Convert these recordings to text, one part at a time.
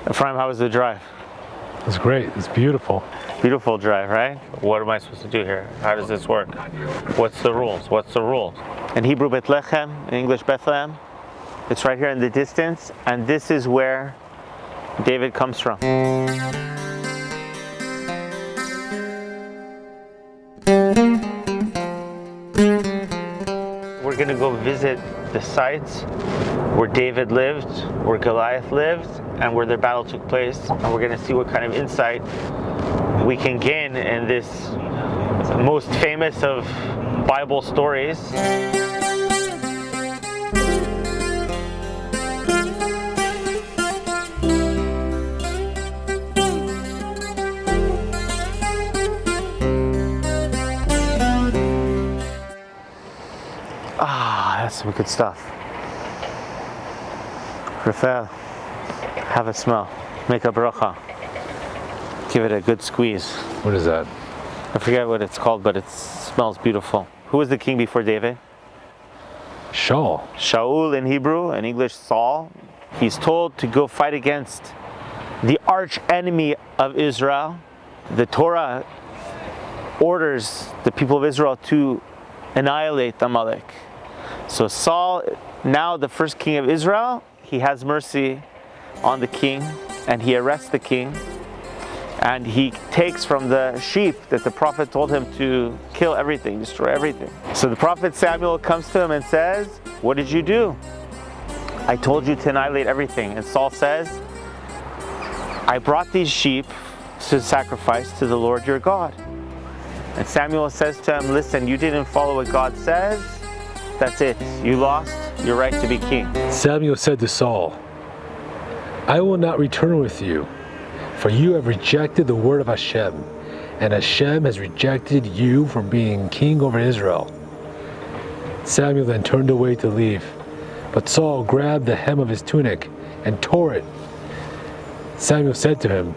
Ephraim, how was the drive? It's great. It's beautiful. Beautiful drive, right? What am I supposed to do here? How does this work? What's the rules? What's the rules? In Hebrew, Bethlehem, in English, Bethlehem. It's right here in the distance, and this is where David comes from. We're going to go visit the sites where David lived, where Goliath lived, and where their battle took place. And we're going to see what kind of insight we can gain in this most famous of Bible stories. That's some good stuff. Raphael, have a smell. Make a bracha. Give it a good squeeze. What is that? I forget what it's called, but it smells beautiful. Who was the king before David? Shaul. Shaul in Hebrew, in English, Saul. He's told to go fight against the arch enemy of Israel. The Torah orders the people of Israel to annihilate Amalek. So Saul, now the first king of Israel, he has mercy on the king and he arrests the king and he takes from the sheep that the prophet told him to kill everything, destroy everything. So the prophet Samuel comes to him and says, "What did you do? I told you to annihilate everything." And Saul says, "I brought these sheep to sacrifice to the Lord your God." And Samuel says to him, "Listen, you didn't follow what God says. That's it. You lost your right to be king." Samuel said to Saul, "I will not return with you, for you have rejected the word of Hashem, and Hashem has rejected you from being king over Israel." Samuel then turned away to leave, but Saul grabbed the hem of his tunic and tore it. Samuel said to him,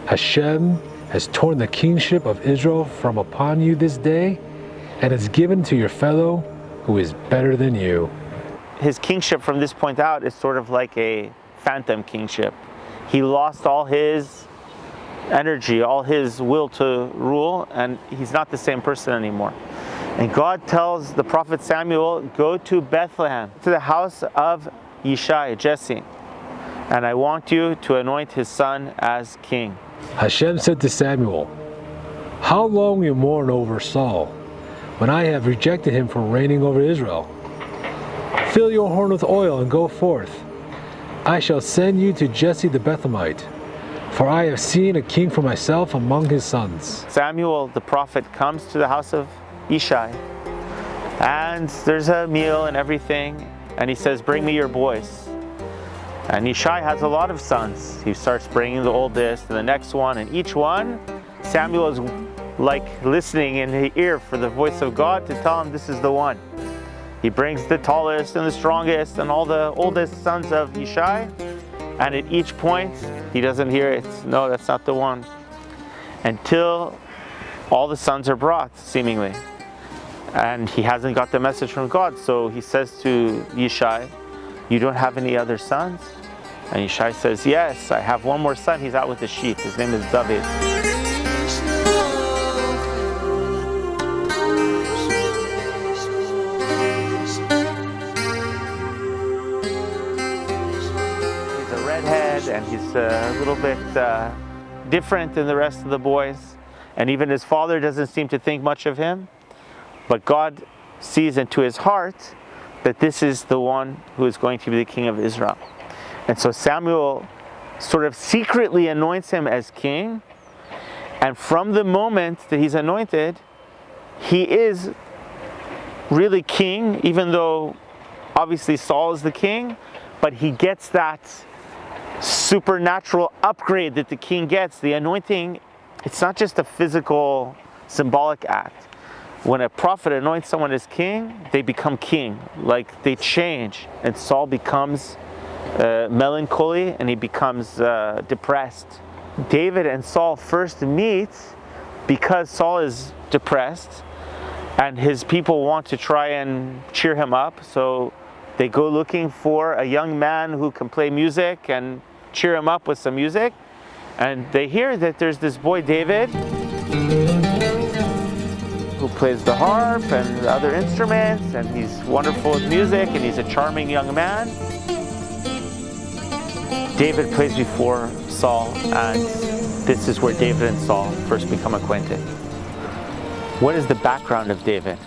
"Hashem has torn the kingship of Israel from upon you this day, and has given to your fellow who is better than you." His kingship from this point out is sort of like a phantom kingship. He lost all his energy, all his will to rule, and he's not the same person anymore. And God tells the prophet Samuel, "Go to Bethlehem, to the house of Yishai, Jesse, and I want you to anoint his son as king." Hashem said to Samuel, "How long will you mourn over Saul, when I have rejected him from reigning over Israel? Fill your horn with oil and go forth. I shall send you to Jesse the Bethlehemite, for I have seen a king for myself among his sons." Samuel the prophet comes to the house of Yishai, and there's a meal and everything, and he says, "Bring me your boys." And Yishai has a lot of sons. He starts bringing the oldest and the next one, and each one, Samuel is like listening in the ear for the voice of God to tell him this is the one. He brings the tallest and the strongest and all the oldest sons of Yishai, and at each point he doesn't hear it. No, that's not the one. Until all the sons are brought, seemingly. And he hasn't got the message from God, so he says to Yishai, "You don't have any other sons?" And Yishai says, "Yes, I have one more son. He's out with the sheep. His name is David." And he's a little bit different than the rest of the boys, and even his father doesn't seem to think much of him, but God sees into his heart that this is the one who is going to be the king of Israel. And so Samuel sort of secretly anoints him as king, and from the moment that he's anointed, he is really king, even though obviously Saul is the king, but he gets that supernatural upgrade that the king gets. The anointing, it's not just a physical, symbolic act. When a prophet anoints someone as king, they become king, like they change. And Saul becomes melancholy and he becomes depressed. David and Saul first meet because Saul is depressed and his people want to try and cheer him up. So they go looking for a young man who can play music and cheer him up with some music. And they hear that there's this boy David who plays the harp and other instruments, and he's wonderful with music, and he's a charming young man. David plays before Saul, and this is where David and Saul first become acquainted. What is the background of David?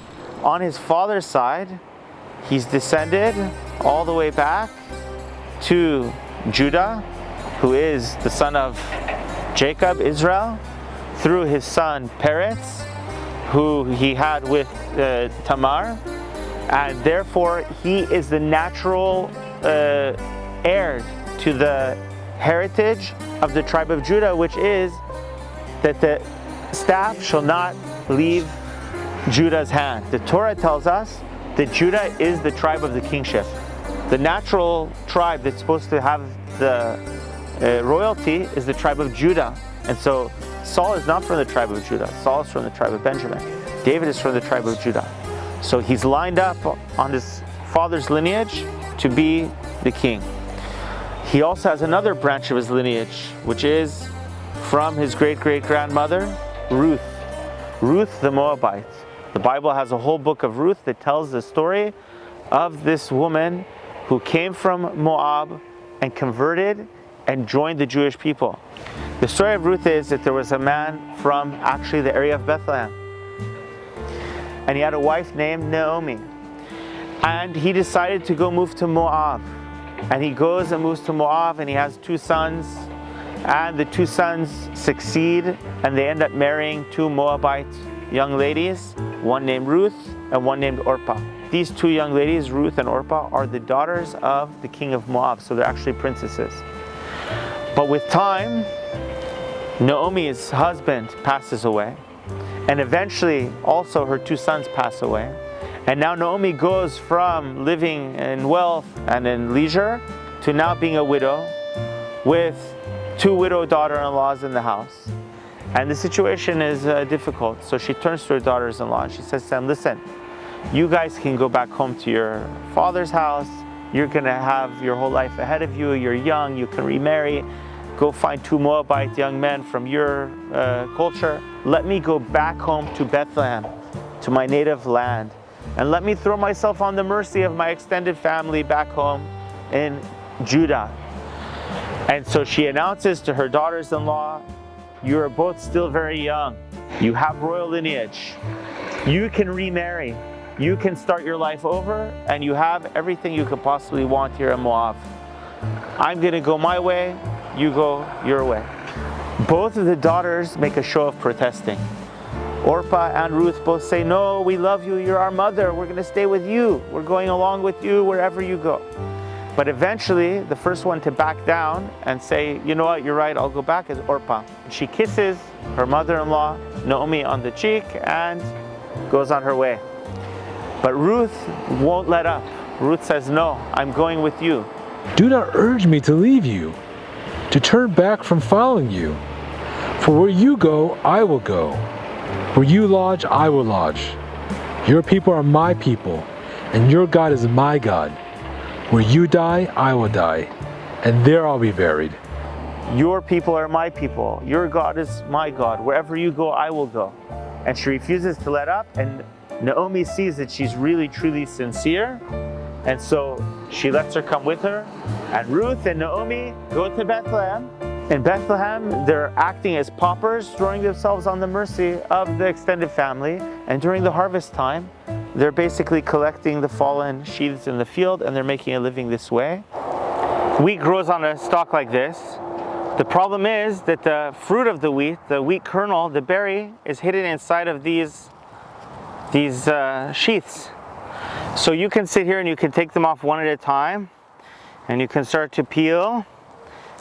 On his father's side, he's descended all the way back to Judah, who is the son of Jacob, Israel, through his son Peretz, who he had with Tamar, and therefore he is the natural heir to the heritage of the tribe of Judah, which is that the staff shall not leave Judah's hand. The Torah tells us that Judah is the tribe of the kingship. The natural tribe that's supposed to have the royalty is the tribe of Judah. And so Saul is not from the tribe of Judah. Saul is from the tribe of Benjamin. David is from the tribe of Judah. So he's lined up on his father's lineage to be the king. He also has another branch of his lineage, which is from his great-great-grandmother, Ruth. Ruth the Moabite. The Bible has a whole book of Ruth that tells the story of this woman who came from Moab and converted and joined the Jewish people. The story of Ruth is that there was a man from actually the area of Bethlehem, and he had a wife named Naomi, and he decided to go move to Moab, and he goes and moves to Moab, and he has 2 sons, and the 2 sons succeed, and they end up marrying 2 Moabite young ladies, one named Ruth and one named Orpah. These 2 young ladies, Ruth and Orpah, are the daughters of the king of Moab, so they're actually princesses. But with time, Naomi's husband passes away, and eventually also her 2 sons pass away. And now Naomi goes from living in wealth and in leisure to now being a widow with 2 widow daughter-in-laws in the house. And the situation is difficult. So she turns to her daughters-in-law and she says to them, listen, you guys can go back home to your father's house. You're going to have your whole life ahead of you. You're young. You can remarry. Go find 2 Moabite young men from your culture. Let me go back home to Bethlehem, to my native land. And let me throw myself on the mercy of my extended family back home in Judah. And so she announces to her daughters-in-law, you are both still very young. You have royal lineage. You can remarry. You can start your life over, and you have everything you could possibly want here in Moab. I'm going to go my way. You go your way. Both of the daughters make a show of protesting. Orpah and Ruth both say, no, we love you. You're our mother. We're going to stay with you. We're going along with you wherever you go. But eventually, the first one to back down and say, you know what, you're right, I'll go back, is Orpah. She kisses her mother-in-law, Naomi, on the cheek and goes on her way. But Ruth won't let up. Ruth says, no, I'm going with you. Do not urge me to leave you, to turn back from following you. For where you go, I will go. Where you lodge, I will lodge. Your people are my people, and your God is my God. Where you die, I will die, and there I'll be buried. Your people are my people. Your God is my God. Wherever you go, I will go. And she refuses to let up, and Naomi sees that she's really, truly sincere, and so she lets her come with her. And Ruth and Naomi go to Bethlehem. In Bethlehem, they're acting as paupers, throwing themselves on the mercy of the extended family. And during the harvest time, they're basically collecting the fallen sheaves in the field, and they're making a living this way. Wheat grows on a stalk like this. The problem is that the fruit of the wheat kernel, the berry, is hidden inside of these sheaths. So you can sit here and you can take them off one at a time, and you can start to peel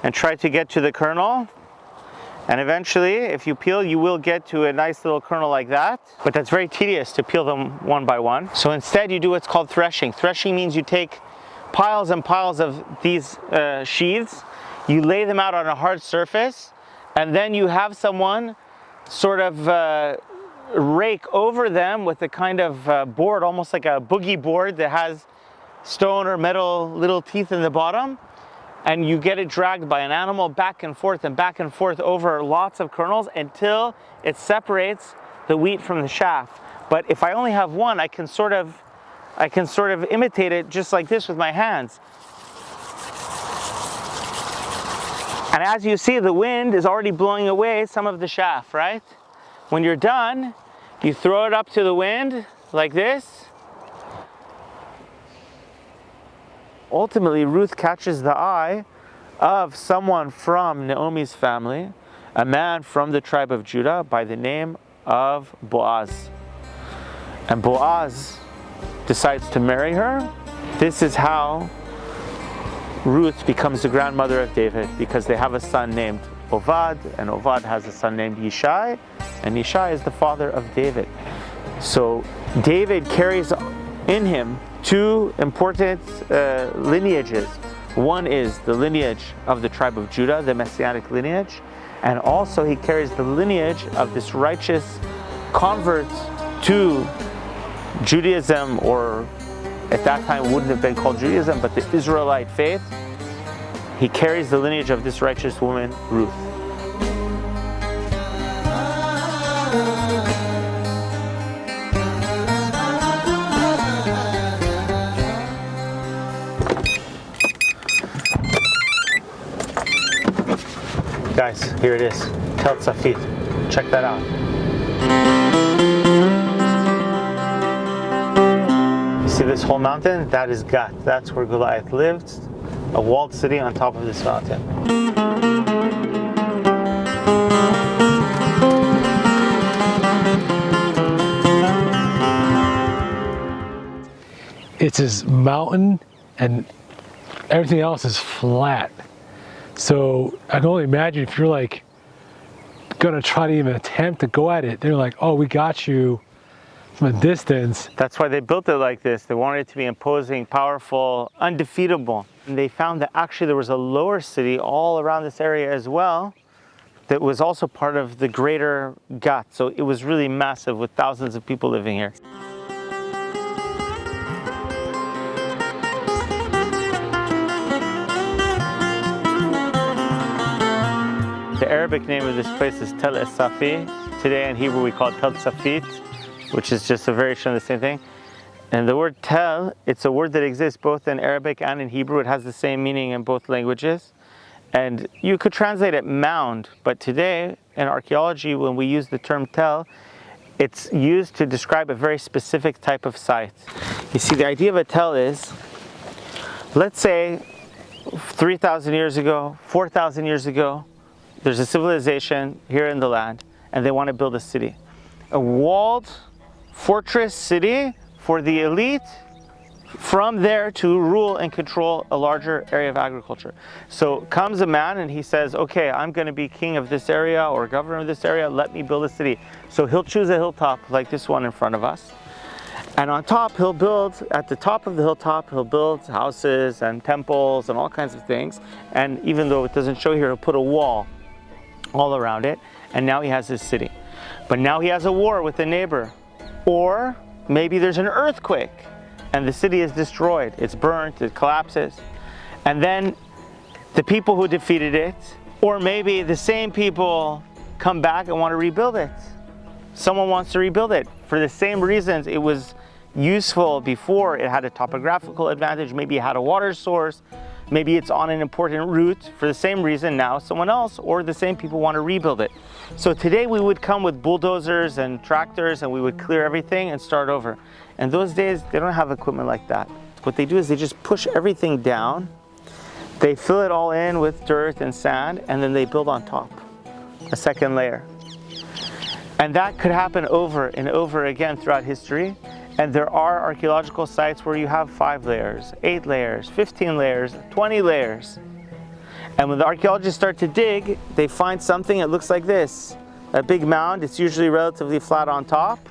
and try to get to the kernel. And eventually, if you peel, you will get to a nice little kernel like that. But that's very tedious to peel them one by one. So instead, you do what's called threshing. Threshing means you take piles and piles of these sheaths, you lay them out on a hard surface, and then you have someone sort of rake over them with a kind of board, almost like a boogie board that has stone or metal little teeth in the bottom. and you get it dragged by an animal back and forth over lots of kernels until it separates the wheat from the chaff. But if I only have one, I can sort of imitate it just like this with my hands. And as you see, the wind is already blowing away some of the chaff, right? When you're done, you throw it up to the wind like this. Ultimately, Ruth catches the eye of someone from Naomi's family, a man from the tribe of Judah by the name of Boaz. And Boaz decides to marry her. This is how Ruth becomes the grandmother of David, because they have a son named Ovad, and Ovad has a son named Yishai, and Yishai is the father of David. So David carries in him two important lineages. One is the lineage of the tribe of Judah, the messianic lineage, and also he carries the lineage of this righteous convert to Judaism, or at that time wouldn't have been called Judaism, but the Israelite faith. He carries the lineage of this righteous woman, Ruth. Guys, here it is, Tel Tzafit. Check that out. See this whole mountain? That is Gat. That's where Goliath lived, a walled city on top of this mountain. It's this mountain and everything else is flat. So I can only imagine if you're like gonna try to even attempt to go at it, they're like, oh, we got you from a distance. That's why they built it like this. They wanted it to be imposing, powerful, undefeatable. And they found that actually there was a lower city all around this area as well that was also part of the greater Gat. So it was really massive with thousands of people living here. The Arabic name of this place is Tel Esafi. Today in Hebrew we call it Tel Tzafit, which is just a variation of the same thing. And the word tel, it's a word that exists both in Arabic and in Hebrew. It has the same meaning in both languages. And you could translate it mound, but today in archaeology, when we use the term tel, it's used to describe a very specific type of site. You see, the idea of a tel is, let's say 3,000 years ago, 4,000 years ago, there's a civilization here in the land, and they want to build a city. A walled fortress city for the elite, from there to rule and control a larger area of agriculture. So comes a man and he says, okay, I'm going to be king of this area or governor of this area, let me build a city. So he'll choose a hilltop like this one in front of us. And on top, he'll build, at the top of the hilltop, he'll build houses and temples and all kinds of things. And even though it doesn't show here, he'll put a wall all around it. And now he has his city. But now he has a war with a neighbor. Or maybe there's an earthquake and the city is destroyed. It's burnt, it collapses. And then the people who defeated it, or maybe the same people come back and want to rebuild it. Someone wants to rebuild it for the same reasons it was useful before. It had a topographical advantage, maybe it had a water source, maybe it's on an important route. For the same reason now someone else or the same people want to rebuild it. So today we would come with bulldozers and tractors and we would clear everything and start over. And those days they don't have equipment like that. What they do is they just push everything down, they fill it all in with dirt and sand, and then they build on top a second layer. And that could happen over and over again throughout history. And there are archaeological sites where you have 5 layers, 8 layers, 15 layers, 20 layers. And when the archaeologists start to dig, they find something that looks like this. A big mound, it's usually relatively flat on top.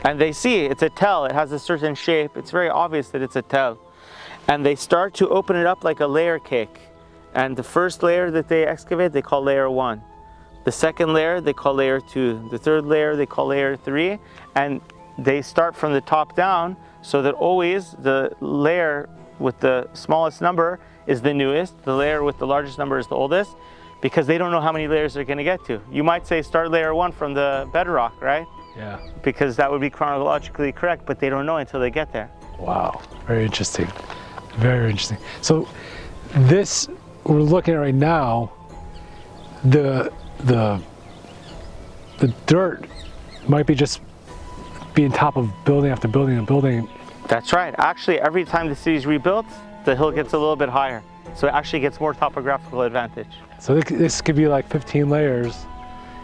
And they see it's a tel, it has a certain shape. It's very obvious that it's a tel. And they start to open it up like a layer cake. And the first layer that they excavate, they call layer 1. The second layer, they call layer 2. The third layer, they call layer 3. And they start from the top down so that always the layer with the smallest number is the newest, the layer with the largest number is the oldest, because they don't know how many layers they're going to get to. You might say start layer 1 from the bedrock, right? Yeah. Because that would be chronologically correct, but they don't know until they get there. Wow. Very interesting. Very interesting. So this we're looking at right now, the dirt might be just being top of building after building and building. That's right. Actually, every time the city's rebuilt, the hill gets a little bit higher. So it actually gets more topographical advantage. So this could be like 15 layers.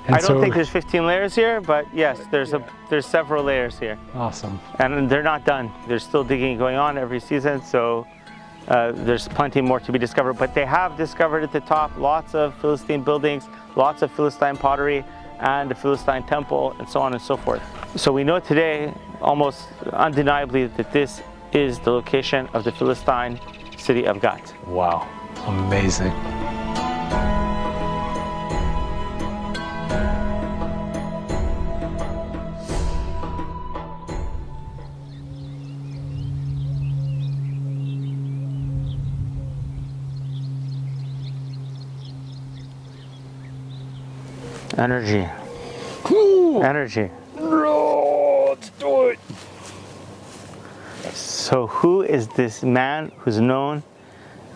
And I don't think there's 15 layers here, but yes, there's several layers here. Awesome. And they're not done. There's still digging going on every season, so there's plenty more to be discovered. But they have discovered at the top lots of Philistine buildings, lots of Philistine pottery, and the Philistine temple, and so on and so forth. So we know today, almost undeniably, that this is the location of the Philistine city of Gath. Wow, amazing. Energy. Cool. Energy. Oh, let's do it. So who is this man who's known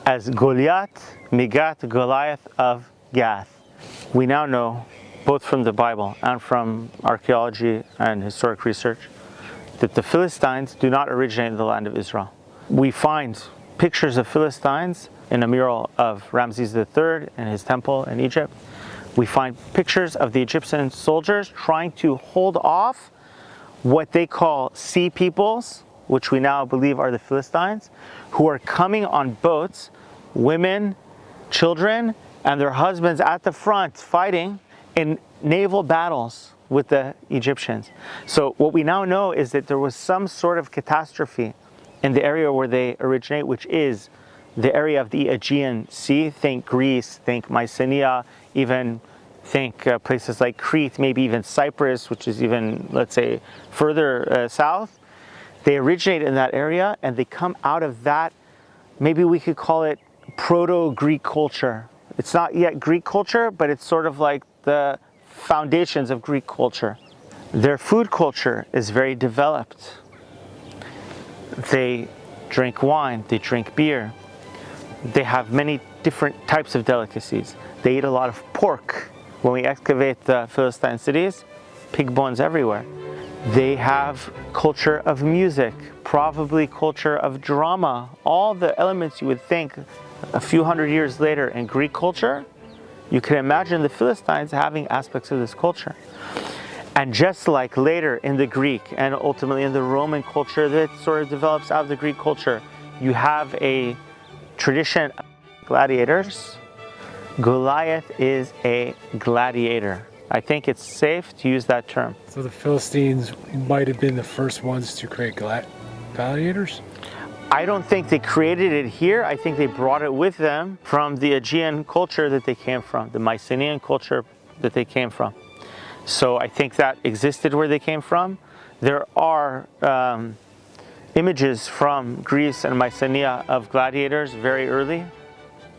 as Goliath, Goliath of Gath? We now know, both from the Bible and from archaeology and historic research, that the Philistines do not originate in the land of Israel. We find pictures of Philistines in a mural of Ramses III in his temple in Egypt. We find pictures of the Egyptian soldiers trying to hold off what they call sea peoples, which we now believe are the Philistines, who are coming on boats, women, children, and their husbands at the front fighting in naval battles with the Egyptians. So what we now know is that there was some sort of catastrophe in the area where they originate, which is the area of the Aegean Sea. Think Greece, think Mycenae, even think places like Crete, maybe even Cyprus, which is even, let's say, further south. They originate in that area, and they come out of that, maybe we could call it proto-Greek culture. It's not yet Greek culture, but it's sort of like the foundations of Greek culture. Their food culture is very developed. They drink wine, they drink beer. They have many different types of delicacies. They eat a lot of pork. When we excavate the Philistine cities, pig bones everywhere. They have culture of music, probably culture of drama. All the elements you would think a few hundred years later in Greek culture, you can imagine the Philistines having aspects of this culture. And just like later in the Greek and ultimately in the Roman culture that sort of develops out of the Greek culture, you have a tradition of gladiators. Goliath is a gladiator. I think it's safe to use that term. So the Philistines might have been the first ones to create gladiators? I don't think they created it here. I think they brought it with them from the Aegean culture that they came from, the Mycenaean culture that they came from. So I think that existed where they came from. There are images from Greece and Mycenae of gladiators very early,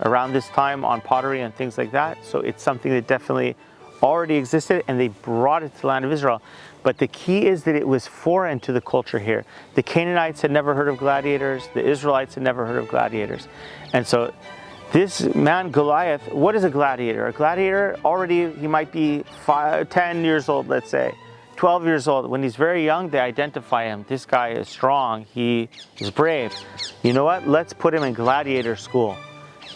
around this time on pottery and things like that. So it's something that definitely already existed, and they brought it to the land of Israel. But the key is that it was foreign to the culture here. The Canaanites had never heard of gladiators. The Israelites had never heard of gladiators. And so this man, Goliath, what is a gladiator? A gladiator, already he might be 10 years old, let's say, 12 years old. When he's very young, they identify him. This guy is strong. He is brave. You know what? Let's put him in gladiator school.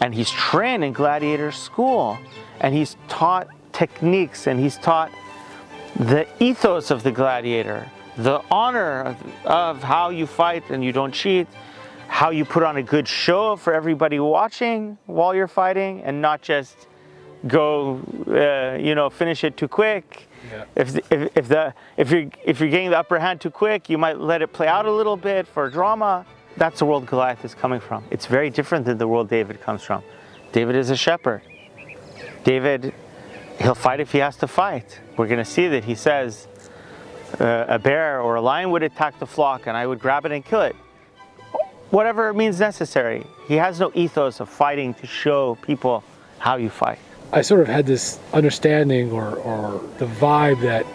And he's trained in gladiator school. And he's taught techniques, and he's taught the ethos of the gladiator, the honor of how you fight and you don't cheat, how you put on a good show for everybody watching while you're fighting, and not just go, finish it too quick. Yeah. If you're getting the upper hand too quick, you might let it play out a little bit for drama. That's the world Goliath is coming from. It's very different than the world David comes from. David is a shepherd. David, he'll fight if he has to fight. We're going to see that he says a bear or a lion would attack the flock and I would grab it and kill it. whatever means necessary. He has no ethos of fighting to show people how you fight. I sort of had this understanding or the vibe that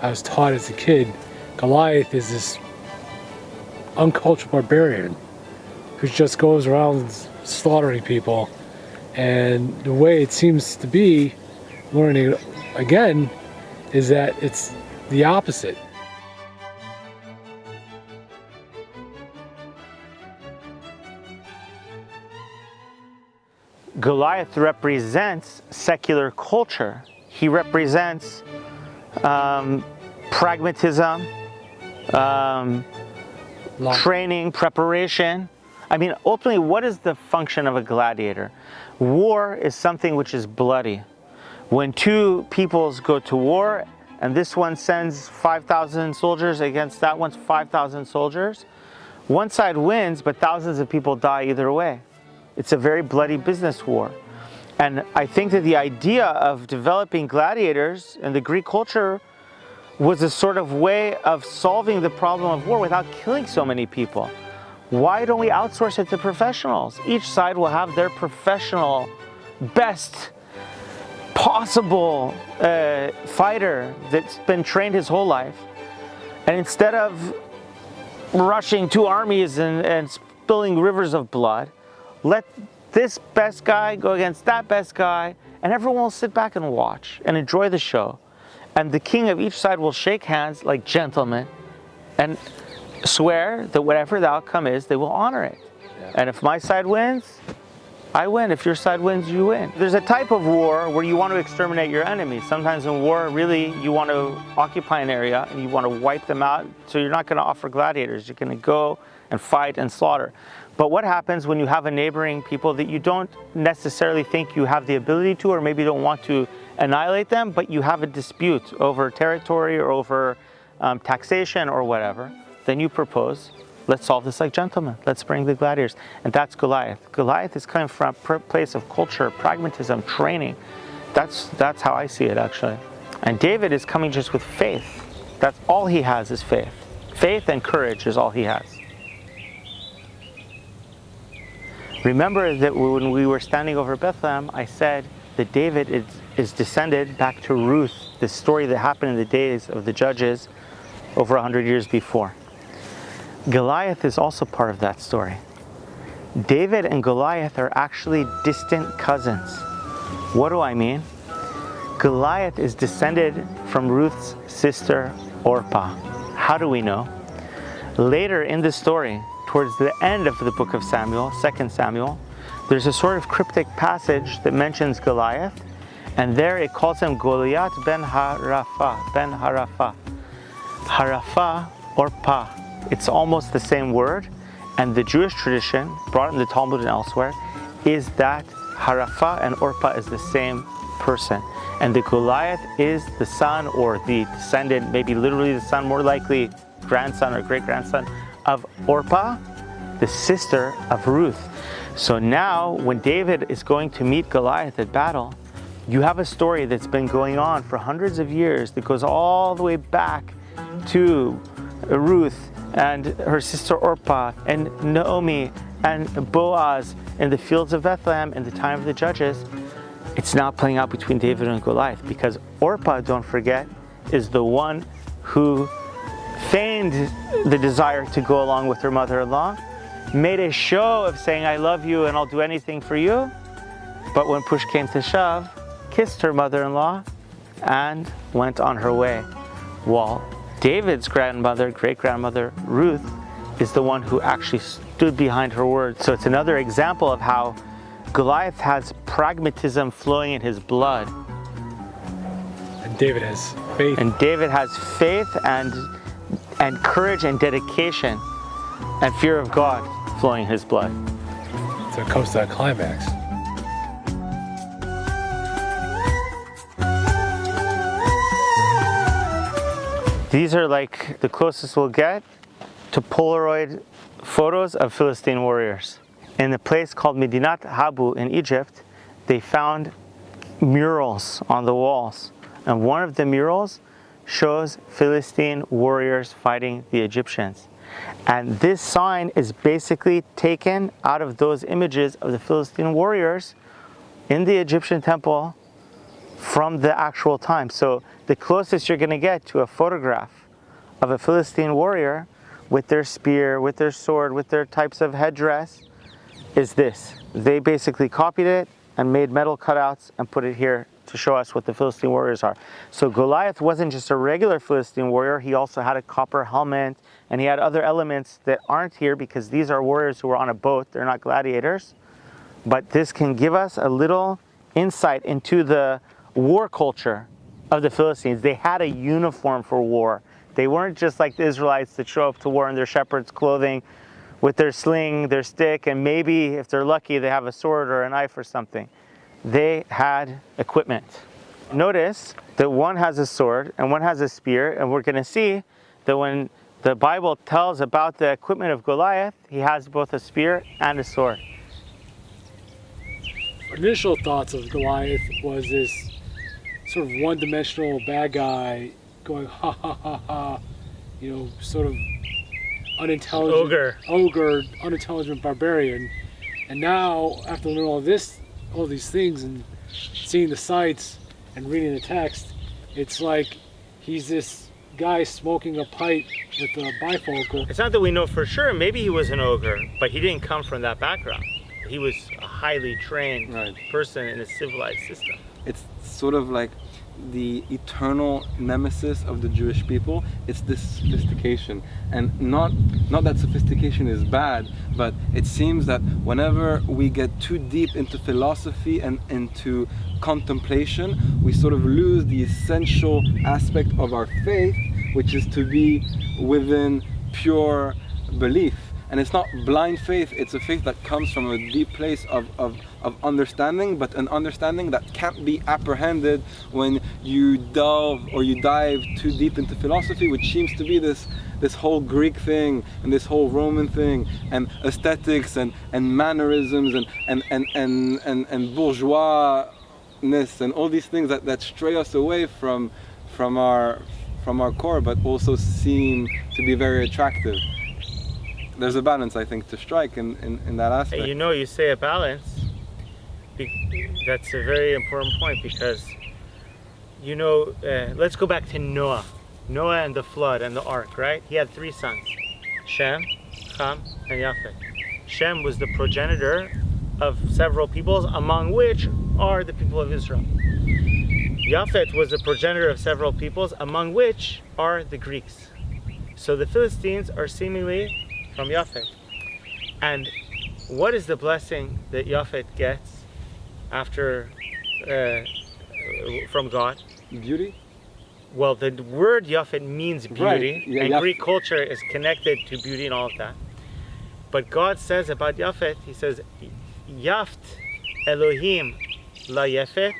I was taught as a kid. Goliath is this uncultured barbarian who just goes around slaughtering people. And the way it seems to be, learning again, is that it's the opposite. Goliath represents secular culture. He represents pragmatism, training, preparation. I mean, ultimately, what is the function of a gladiator? War is something which is bloody. When two peoples go to war, and this one sends 5,000 soldiers against that one's 5,000 soldiers, one side wins, but thousands of people die either way. It's a very bloody business war. And I think that the idea of developing gladiators in the Greek culture was a sort of way of solving the problem of war without killing so many people. Why don't we outsource it to professionals? Each side will have their professional, best possible fighter that's been trained his whole life. And instead of rushing two armies and spilling rivers of blood, let this best guy go against that best guy, and everyone will sit back and watch and enjoy the show. And the king of each side will shake hands like gentlemen and swear that whatever the outcome is, they will honor it. Yeah. And if my side wins, I win. If your side wins, you win. There's a type of war where you want to exterminate your enemies. Sometimes in war, really, you want to occupy an area and you want to wipe them out. So you're not going to offer gladiators. You're going to go and fight and slaughter. But what happens when you have a neighboring people that you don't necessarily think you have the ability to, or maybe don't want to annihilate them, but you have a dispute over territory or over taxation or whatever? Then you propose, let's solve this like gentlemen. Let's bring the gladiators. And that's Goliath. Goliath is coming from a place of culture, pragmatism, training. That's how I see it, actually. And David is coming just with faith. That's all he has is faith. Faith and courage is all he has. Remember that when we were standing over Bethlehem, I said that David is descended back to Ruth, the story that happened in the days of the judges over 100 years before. Goliath is also part of that story. David and Goliath are actually distant cousins. What do I mean? Goliath is descended from Ruth's sister Orpah. How do we know? Later in the story, towards the end of the book of Samuel, 2 Samuel, there's a sort of cryptic passage that mentions Goliath, and there it calls him Goliath ben Harapha. Harapha, Orpah. It's almost the same word, and the Jewish tradition, brought in the Talmud and elsewhere, is that Harapha and Orpah is the same person. And the Goliath is the son or the descendant, maybe literally the son, more likely grandson or great-grandson of Orpah, the sister of Ruth. So now when David is going to meet Goliath at battle, you have a story that's been going on for hundreds of years that goes all the way back to Ruth and her sister Orpah and Naomi and Boaz in the fields of Bethlehem in the time of the judges. It's now playing out between David and Goliath because Orpah, don't forget, is the one who feigned the desire to go along with her mother-in-law, made a show of saying, I love you and I'll do anything for you. But when push came to shove, kissed her mother-in-law and went on her way. While David's grandmother, great-grandmother, Ruth, is the one who actually stood behind her word. So it's another example of how Goliath has pragmatism flowing in his blood. And David has faith. And David has faith and courage and dedication and fear of God flowing in his blood. So it comes to that climax. These are like the closest we'll get to Polaroid photos of Philistine warriors. In a place called Medinat Habu in Egypt, they found murals on the walls. And one of the murals shows Philistine warriors fighting the Egyptians. And this sign is basically taken out of those images of the Philistine warriors in the Egyptian temple from the actual time. So the closest you're going to get to a photograph of a Philistine warrior with their spear, with their sword, with their types of headdress is this. They basically copied it and made metal cutouts and put it here to show us what the Philistine warriors are. So Goliath wasn't just a regular Philistine warrior, he also had a copper helmet, and he had other elements that aren't here because these are warriors who were on a boat, they're not gladiators. But this can give us a little insight into the war culture of the Philistines. They had a uniform for war. They weren't just like the Israelites that show up to war in their shepherd's clothing with their sling, their stick, and maybe, if they're lucky, they have a sword or a knife or something. They had equipment. Notice that one has a sword and one has a spear, and we're going to see that when the Bible tells about the equipment of Goliath, he has both a spear and a sword. Initial thoughts of Goliath was this sort of one-dimensional bad guy going ha ha ha ha, sort of unintelligent ogre, unintelligent barbarian. And now, after learning all these things and seeing the sights and reading the text, it's like he's this guy smoking a pipe with a bifocal. It's not that we know for sure. Maybe he was an ogre, but he didn't come from that background. He was a highly trained person in a civilized system. It's sort of like the eternal nemesis of the Jewish people. It's this sophistication, and not that sophistication is bad, but it seems that whenever we get too deep into philosophy and into contemplation, we sort of lose the essential aspect of our faith, which is to be within pure belief. And it's not blind faith, it's a faith that comes from a deep place of understanding, but an understanding that can't be apprehended when you delve or you dive too deep into philosophy, which seems to be this whole Greek thing and this whole Roman thing and aesthetics and mannerisms and bourgeoisness and all these things that stray us away from our core, but also seem to be very attractive. There's a balance, I think, to strike in that aspect. You say a balance. That's a very important point because, let's go back to Noah. Noah and the flood and the ark, right? He had 3 sons, Shem, Ham, and Yafet. Shem was the progenitor of several peoples, among which are the people of Israel. Yafet was the progenitor of several peoples, among which are the Greeks. So the Philistines are seemingly from Yafet. And what is the blessing that Yafet gets after from God? Beauty? Well, the word Yafet means beauty, right. Yeah, and Greek culture is connected to beauty and all of that. But God says about Yafet, he says, Yaft Elohim la Yafet,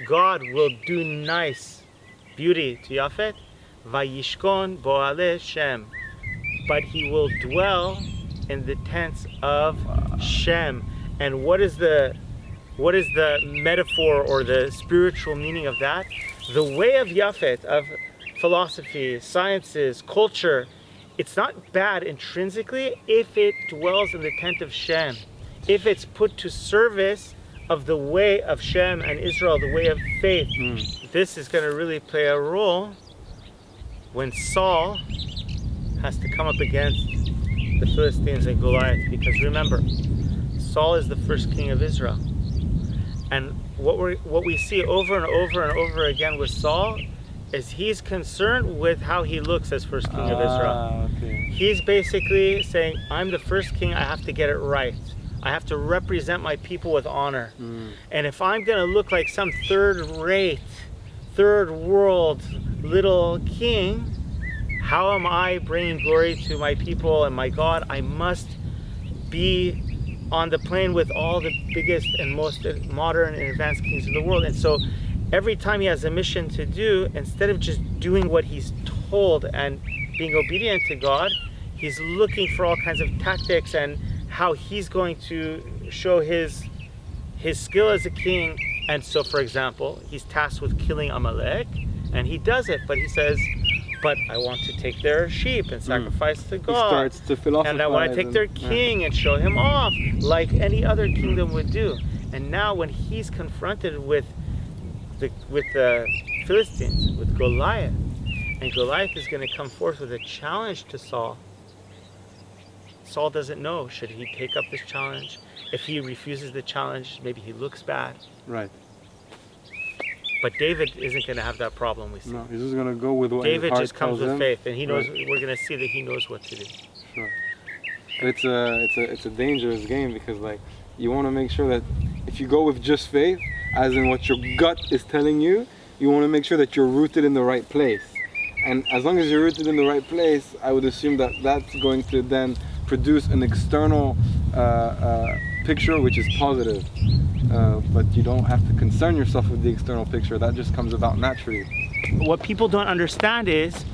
God will do nice beauty to Yafet, Vayishkon Boale Shem, but he will dwell in the tents of Shem. And what is the metaphor or the spiritual meaning of that? The way of Yafet, of philosophy, sciences, culture, it's not bad intrinsically if it dwells in the tent of Shem. If it's put to service of the way of Shem and Israel, the way of faith. This is going to really play a role when Saul has to come up against the Philistines and Goliath, because remember, Saul is the first king of Israel, and what we see over and over and over again with Saul is he's concerned with how he looks as first king of Israel. Okay. He's basically saying, I'm the first king, I have to get it right. I have to represent my people with honor. And if I'm going to look like some third-rate, third-world little king, how am I bringing glory to my people and my God? I must be on the plane with all the biggest and most modern and advanced kings in the world. And so every time he has a mission to do, instead of just doing what he's told and being obedient to God, he's looking for all kinds of tactics and how he's going to show his skill as a king. And so, for example, he's tasked with killing Amalek, and he does it, but he says, but I want to take their sheep and sacrifice to He God. starts to philosophize. And I want to take their king and show him off like any other kingdom would do. And now when he's confronted with the Philistines, with Goliath, and Goliath is going to come forth with a challenge to Saul. Saul doesn't know, should he take up this challenge? If he refuses the challenge, maybe he looks bad. Right. But David isn't going to have that problem, we see. No, he's just going to go with what David his heart just comes tells with him. faith, and he knows. Right. We're going to see that he knows what to do. Sure. It's a dangerous game because like you want to make sure that if you go with just faith, as in what your gut is telling you, you want to make sure that you're rooted in the right place. And as long as you're rooted in the right place, I would assume that that's going to then produce an external picture which is positive. But you don't have to concern yourself with the external picture. That just comes about naturally. What people don't understand is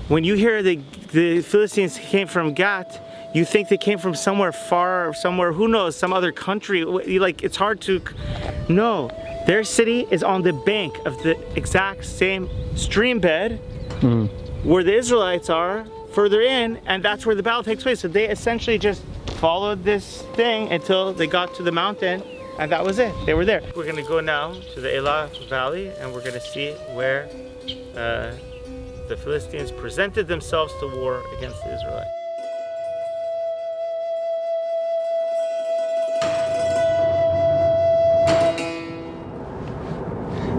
when you hear the Philistines came from Gath, you think they came from somewhere far, somewhere, who knows, some other country. Like, it's hard to... No, their city is on the bank of the exact same stream bed where the Israelites are further in, and that's where the battle takes place. So they essentially just followed this thing until they got to the mountain, and that was it. They were there. We're going to go now to the Elah Valley, and we're going to see where the Philistines presented themselves to war against the Israelites.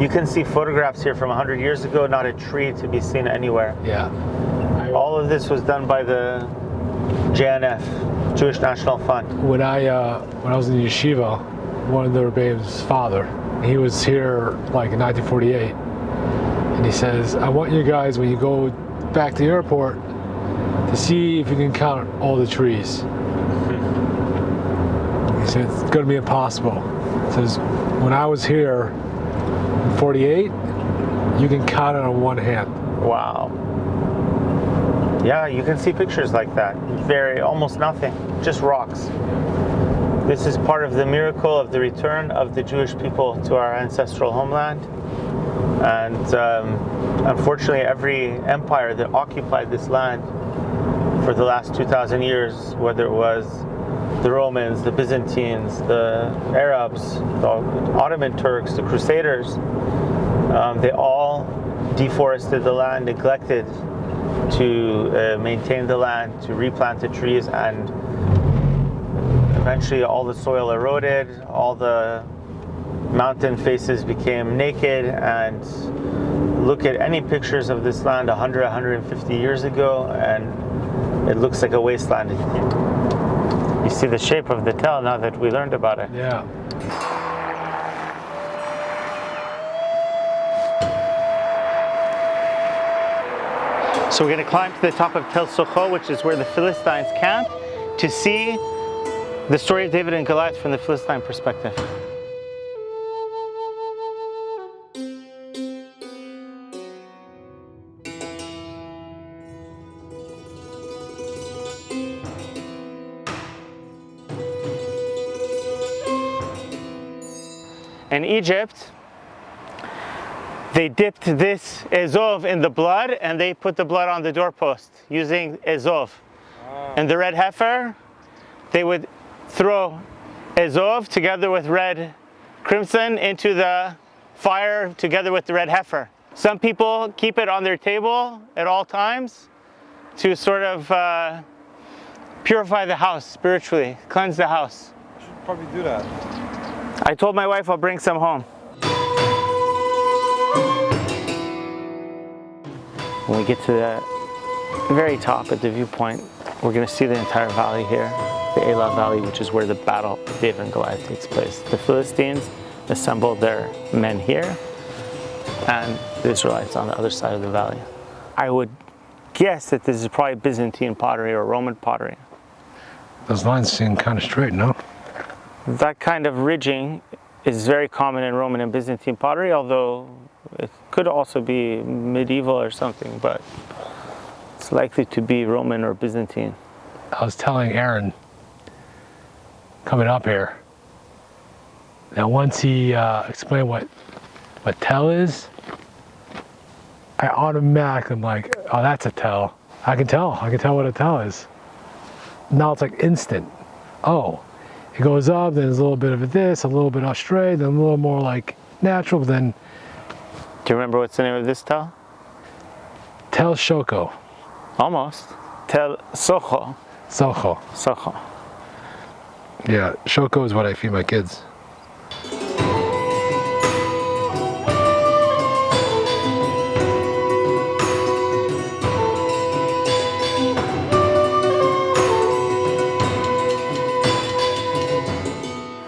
You can see photographs here from 100 years ago, not a tree to be seen anywhere. Yeah. All of this was done by the JNF, Jewish National Fund. When I was in yeshiva, one of the Rebbeim's father, he was here like in 1948, and he says, I want you guys, when you go back to the airport, to see if you can count all the trees. He said, it's going to be impossible. He says, when I was here in 48, you can count it on one hand. Wow. Yeah, you can see pictures like that. Almost nothing, just rocks. This is part of the miracle of the return of the Jewish people to our ancestral homeland. And unfortunately, every empire that occupied this land for the last 2,000 years, whether it was the Romans, the Byzantines, the Arabs, the Ottoman Turks, the Crusaders, they all deforested the land, neglected to maintain the land, to replant the trees, and eventually all the soil eroded, all the mountain faces became naked, and look at any pictures of this land 100, 150 years ago, and it looks like a wasteland. You see the shape of the tell now that we learned about it. Yeah. So we're going to climb to the top of Tel Socho, which is where the Philistines camp, to see the story of David and Goliath from the Philistine perspective. In Egypt, they dipped this ezov in the blood, and they put the blood on the doorpost using ezov. And the red heifer, they would throw ezov together with red crimson into the fire together with the red heifer. Some people keep it on their table at all times to sort of purify the house spiritually, cleanse the house. I should probably do that. I told my wife I'll bring some home. When we get to the very top at the viewpoint, we're going to see the entire valley here, the Elah Valley, which is where the battle of David and Goliath takes place. The Philistines assembled their men here, and the Israelites on the other side of the valley. I would guess that this is probably Byzantine pottery or Roman pottery. Those lines seem kind of straight, no? That kind of ridging is very common in Roman and Byzantine pottery, although it could also be medieval or something, but it's likely to be Roman or Byzantine. I was telling Aaron, coming up here, that once he explained what tell is, I automatically am like, oh, that's a tell. I can tell what a tell is. Now it's like instant. Oh, it goes up, then there's a little bit of this, a little bit astray, then a little more like natural, but then. Do you remember what's the name of this tell? Tell Shoko. Almost. Tell Socho. Socho. Socho. Yeah, Shoko is what I feed my kids.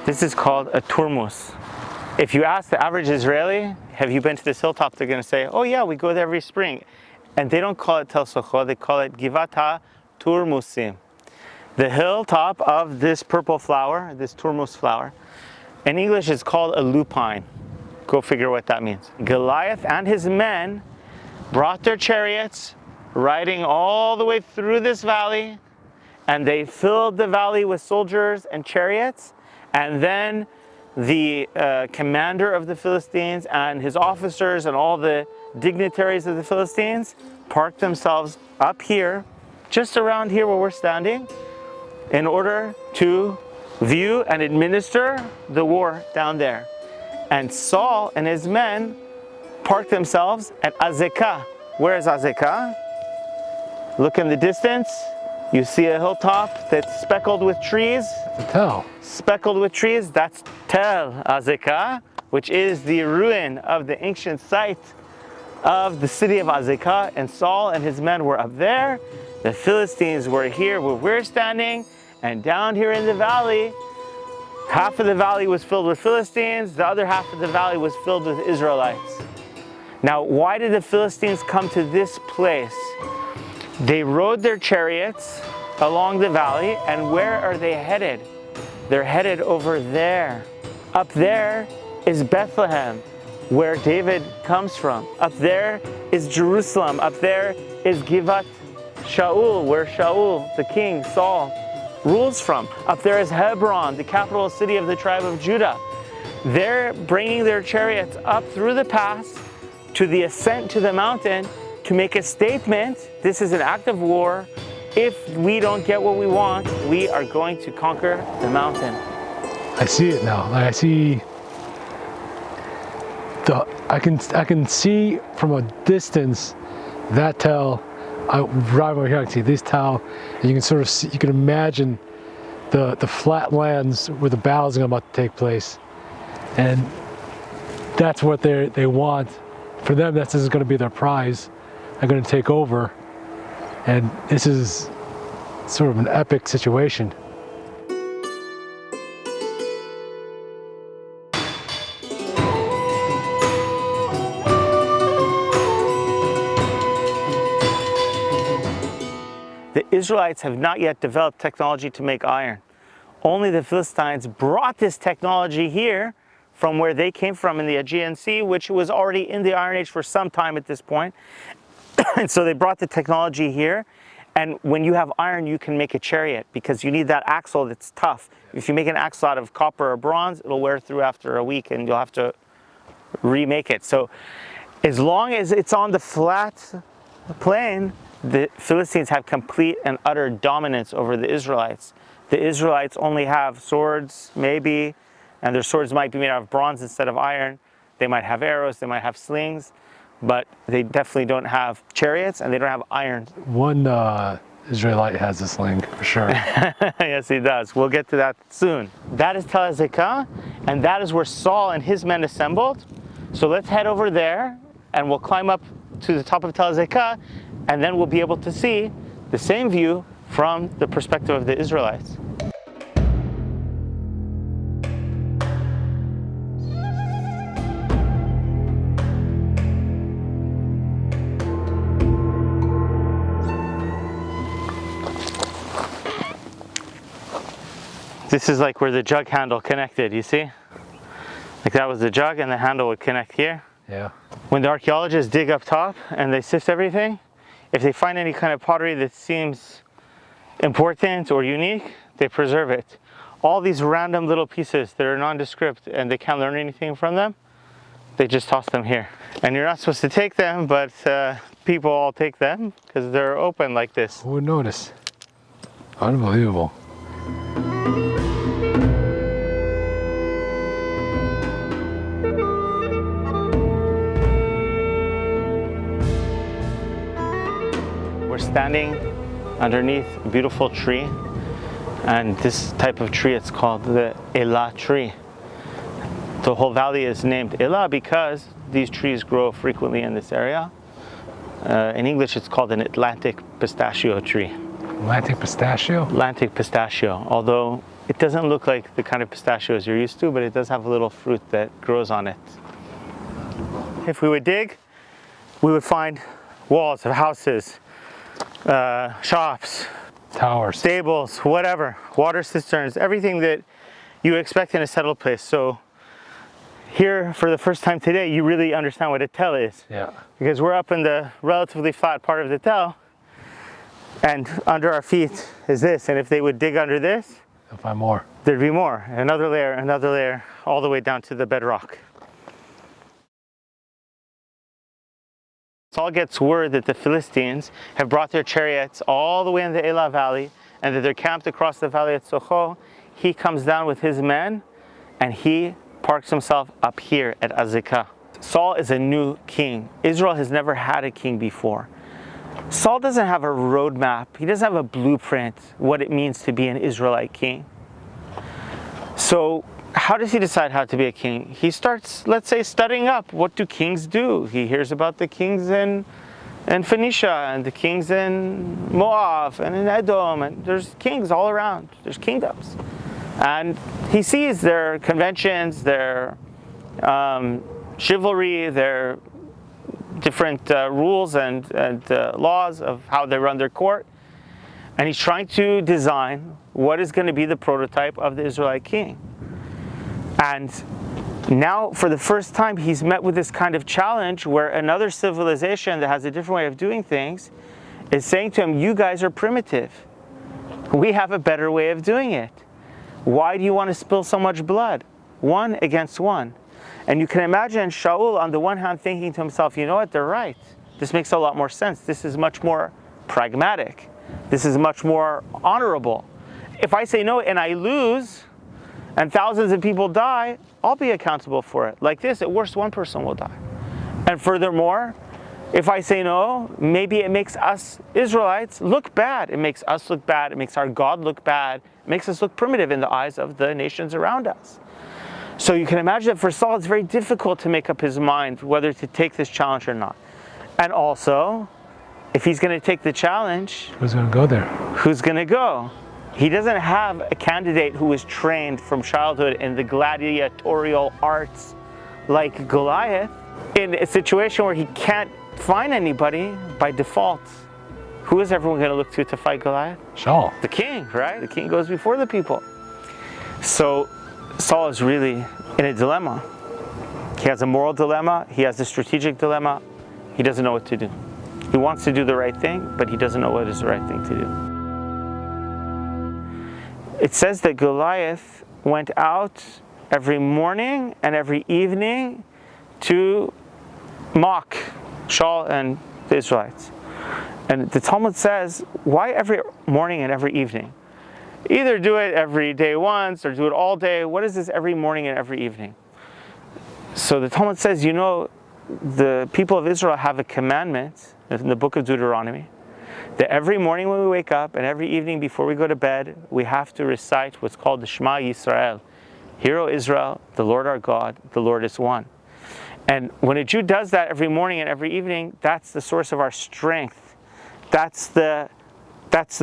This is called a turmus. If you ask the average Israeli, have you been to this hilltop? They're going to say, oh yeah, we go there every spring. And they don't call it Tel Socho, they call it Givata Turmusim. The hilltop of this purple flower, this turmus flower. In English it's called a lupine. Go figure what that means. Goliath and his men brought their chariots, riding all the way through this valley, and they filled the valley with soldiers and chariots. And then the commander of the Philistines and his officers and all the dignitaries of the Philistines parked themselves up here, just around here where we're standing, in order to view and administer the war down there. And Saul and his men parked themselves at Azekah. Where is Azekah? Look in the distance. You see a hilltop that's speckled with trees. It's a tell. Speckled with trees, that's Tel Azekah, which is the ruin of the ancient site of the city of Azekah. And Saul and his men were up there. The Philistines were here where we're standing. And down here in the valley, half of the valley was filled with Philistines. The other half of the valley was filled with Israelites. Now, why did the Philistines come to this place? They rode their chariots along the valley, and where are they headed? They're headed over there. Up there is Bethlehem, where David comes from. Up there is Jerusalem. Up there is Givat Shaul, where Shaul, the king, Saul, rules from. Up there is Hebron, the capital city of the tribe of Judah. They're bringing their chariots up through the pass to the ascent to the mountain to make a statement. This is an act of war. If we don't get what we want, we are going to conquer the mountain. I see it now. Like I see I can see from a distance that tell. Right over here I can see this tell, and you can sort of see, you can imagine the flat lands where the battles are about to take place, and that's what they want. For them, this is going to be their prize. They're going to take over, and this is sort of an epic situation. The Israelites have not yet developed technology to make iron. Only the Philistines brought this technology here from where they came from in the Aegean Sea, which was already in the Iron Age for some time at this point. And so they brought the technology here. And when you have iron, you can make a chariot because you need that axle that's tough. If you make an axle out of copper or bronze, it'll wear through after a week and you'll have to remake it. So as long as it's on the flat plain, the Philistines have complete and utter dominance over the Israelites. The Israelites only have swords, maybe, and their swords might be made out of bronze instead of iron. They might have arrows, they might have slings, but they definitely don't have chariots and they don't have iron. One Israelite has a sling, for sure. Yes, he does. We'll get to that soon. That is Tel Azekah, and that is where Saul and his men assembled. So let's head over there and we'll climb up to the top of Tel Azekah, and then we'll be able to see the same view from the perspective of the Israelites. This is like where the jug handle connected, you see? Like that was the jug and the handle would connect here. Yeah. When the archaeologists dig up top and they sift everything, if they find any kind of pottery that seems important or unique, they preserve it. All these random little pieces that are nondescript and they can't learn anything from them, they just toss them here. And you're not supposed to take them, but people all take them because they're open like this. Who would notice? Unbelievable. We're standing underneath a beautiful tree, and this type of tree, it's called the Elah tree. The whole valley is named Elah because these trees grow frequently in this area. In English, it's called an Atlantic pistachio tree. Atlantic pistachio? Atlantic pistachio, although it doesn't look like the kind of pistachios you're used to, but it does have a little fruit that grows on it. If we would dig, we would find walls of houses, shops, Towers. stables, whatever, water cisterns, everything that you expect in a settled place. So here, for the first time today, you really understand what a tell is. Yeah. Because we're up in the relatively flat part of the tell, and under our feet is this. And if they would dig under this, They'll find more. there'd be more. Another layer, all the way down to the bedrock. Saul gets word that the Philistines have brought their chariots all the way in the Elah Valley and that they're camped across the valley at Socho. He comes down with his men and he parks himself up here at Azekah. Saul is a new king. Israel has never had a king before. Saul doesn't have a roadmap. He doesn't have a blueprint what it means to be an Israelite king. So how does he decide how to be a king? He starts, let's say, studying up. What do kings do? He hears about the kings in Phoenicia and the kings in Moab and in Edom, and there's kings all around. There's kingdoms. And he sees their conventions, their chivalry, their different rules and laws of how they run their court. And he's trying to design what is going to be the prototype of the Israelite king. And now, for the first time, he's met with this kind of challenge where another civilization that has a different way of doing things is saying to him, you guys are primitive. We have a better way of doing it. Why do you want to spill so much blood? One against one. And you can imagine Shaul, on the one hand, thinking to himself, you know what, they're right. This makes a lot more sense. This is much more pragmatic. This is much more honorable. If I say no and I lose, and thousands of people die, I'll be accountable for it. Like this, at worst, one person will die. And furthermore, if I say no, maybe it makes us Israelites look bad. It makes us look bad. It makes our God look bad. It makes us look primitive in the eyes of the nations around us. So you can imagine that for Saul, it's very difficult to make up his mind whether to take this challenge or not. And also, if he's going to take the challenge, Who's going to go there? who's going to go? He doesn't have a candidate who was trained from childhood in the gladiatorial arts like Goliath. In a situation where he can't find anybody by default, who is everyone going to look to fight Goliath? Saul. The king, right? The king goes before the people. So Saul is really in a dilemma. He has a moral dilemma. He has a strategic dilemma. He doesn't know what to do. He wants to do the right thing, but he doesn't know what is the right thing to do. It says that Goliath went out every morning and every evening to mock Shaul and the Israelites. And the Talmud says, why every morning and every evening? Either do it every day once or do it all day. What is this every morning and every evening? So the Talmud says, you know, the people of Israel have a commandment in the book of Deuteronomy that every morning when we wake up and every evening before we go to bed, we have to recite what's called the Shema Yisrael. Hear, O Israel, the Lord our God, the Lord is one. And when a Jew does that every morning and every evening, that's the source of our strength. That's the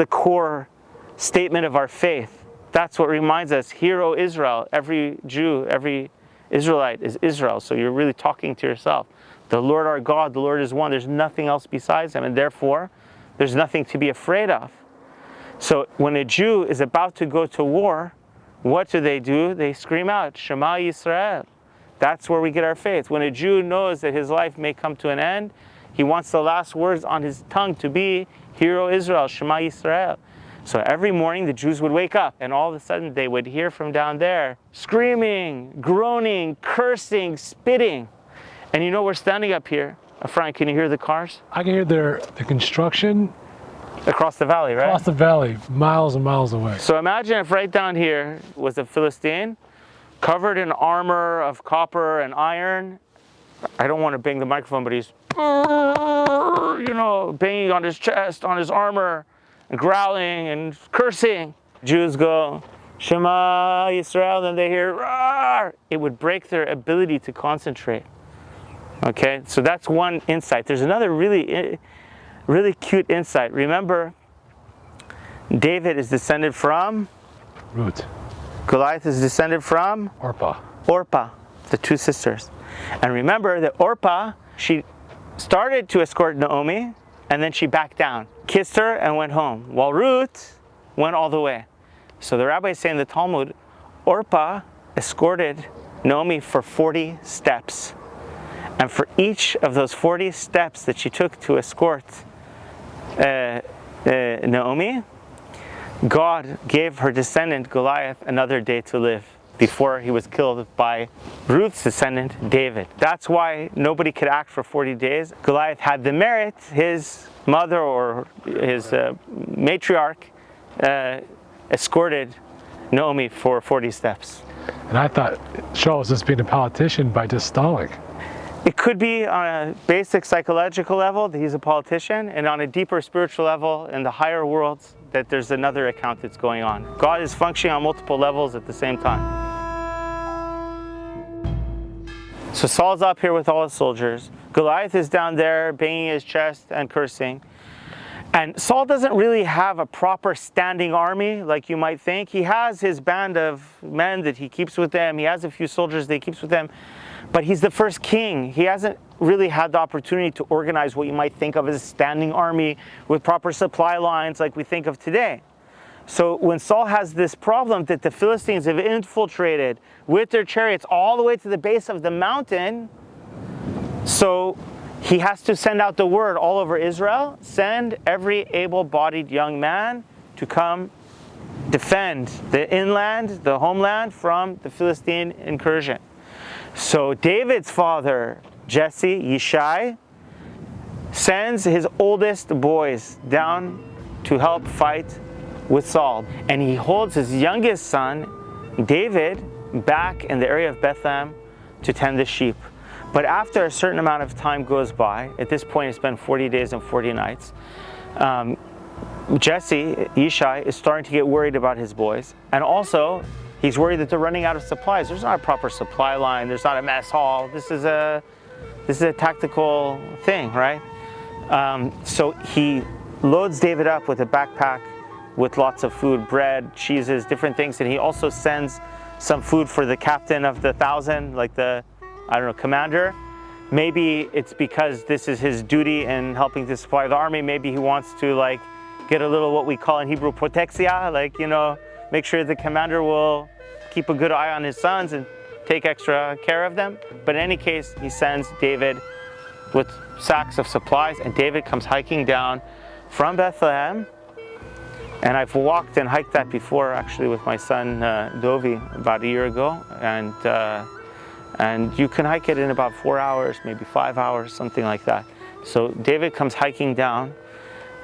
core statement of our faith. That's what reminds us, hear, O Israel. Every Jew, every Israelite is Israel. So you're really talking to yourself. The Lord our God, the Lord is one. There's nothing else besides him. And therefore, there's nothing to be afraid of. So when a Jew is about to go to war, what do? They scream out, Shema Yisrael. That's where we get our faith. When a Jew knows that his life may come to an end, he wants the last words on his tongue to be, Hear, O Israel, Shema Yisrael. So every morning the Jews would wake up and all of a sudden they would hear from down there screaming, groaning, cursing, spitting. And you know, we're standing up here. Ephraim, can you hear the cars? I can hear the construction Across the valley, right? across the valley, miles and miles away. So imagine if right down here was a Philistine, covered in armor of copper and iron. I don't want to bang the microphone, but he's, banging on his chest, on his armor, and growling and cursing. Jews go, Shema Yisrael, then they hear, Rawr! It would break their ability to concentrate. Okay, so that's one insight. There's another really cute insight. Remember, David is descended from Ruth. Goliath is descended from Orpah, the two sisters. And remember that Orpah, she started to escort Naomi, and then she backed down, kissed her, and went home, while Ruth went all the way. So the rabbis say in the Talmud, Orpah escorted Naomi for 40 steps. And for each of those 40 steps that she took to escort Naomi, God gave her descendant Goliath another day to live before he was killed by Ruth's descendant David. That's why nobody could act for 40 days. Goliath had the merit, his mother or his matriarch escorted Naomi for 40 steps. And I thought Shaul was just being a politician by just stalling. It could be on a basic psychological level that he's a politician, and on a deeper spiritual level in the higher worlds that there's another account that's going on. God is functioning on multiple levels at the same time. So Saul's up here with all his soldiers. Goliath is down there banging his chest and cursing. And Saul doesn't really have a proper standing army like you might think. He has his band of men that he keeps with him. He has a few soldiers that he keeps with him. But he's the first king. He hasn't really had the opportunity to organize what you might think of as a standing army with proper supply lines like we think of today. So when Saul has this problem that the Philistines have infiltrated with their chariots all the way to the base of the mountain, so he has to send out the word all over Israel, send every able-bodied young man to come defend the inland, the homeland, from the Philistine incursion. So David's father, Jesse, Yishai, sends his oldest boys down to help fight with Saul. And he holds his youngest son, David, back in the area of Bethlehem to tend the sheep. But after a certain amount of time goes by, at this point it's been 40 days and 40 nights, Jesse, Yishai, is starting to get worried about his boys. And also, he's worried that they're running out of supplies. There's not a proper supply line. There's not a mess hall. This is a tactical thing, right? So he loads David up with a backpack with lots of food, bread, cheeses, different things. And he also sends some food for the captain of the 1,000, like the, commander. Maybe it's because this is his duty in helping to supply the army. Maybe he wants to get a little what we call in Hebrew protexia, make sure the commander will keep a good eye on his sons and take extra care of them. But in any case, he sends David with sacks of supplies, and David comes hiking down from Bethlehem. And I've walked and hiked that before, actually, with my son Dovi about a year ago. And you can hike it in about 4 hours, maybe 5 hours, something like that. So David comes hiking down,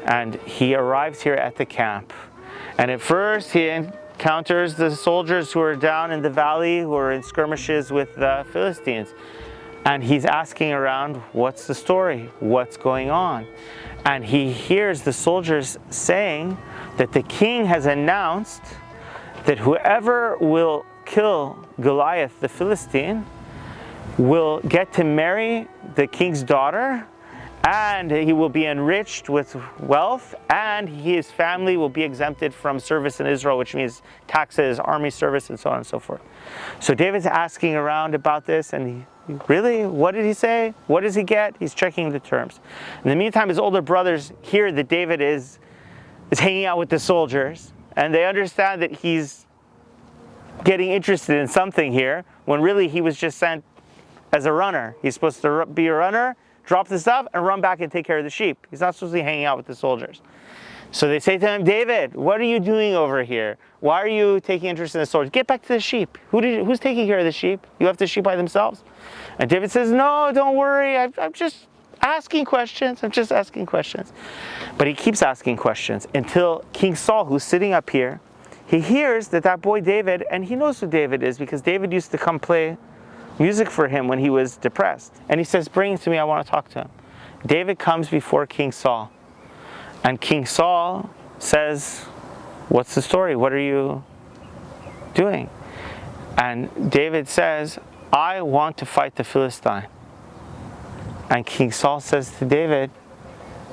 and he arrives here at the camp. And at first, he encounters the soldiers who are down in the valley, who are in skirmishes with the Philistines. And he's asking around, what's the story? What's going on? And he hears the soldiers saying that the king has announced that whoever will kill Goliath the Philistine will get to marry the king's daughter, and he will be enriched with wealth, and his family will be exempted from service in Israel, which means taxes, army service, and so on and so forth. So David's asking around about this, and really, what did he say? What does he get? He's checking the terms. In the meantime, his older brothers hear that David is hanging out with the soldiers, and they understand that he's getting interested in something here, when really he was just sent as a runner. He's supposed to be a runner, drop the stuff, and run back and take care of the sheep. He's not supposed to be hanging out with the soldiers. So they say to him, David, what are you doing over here? Why are you taking interest in the sword? Get back to the sheep. Who's taking care of the sheep? You left the sheep by themselves? And David says, no, don't worry. I'm just asking questions. I'm just asking questions. But he keeps asking questions until King Saul, who's sitting up here, he hears that boy David, and he knows who David is because David used to come play music for him when he was depressed. And he says, bring it to me, I want to talk to him. David comes before King Saul. And King Saul says, what's the story? What are you doing? And David says, I want to fight the Philistine. And King Saul says to David,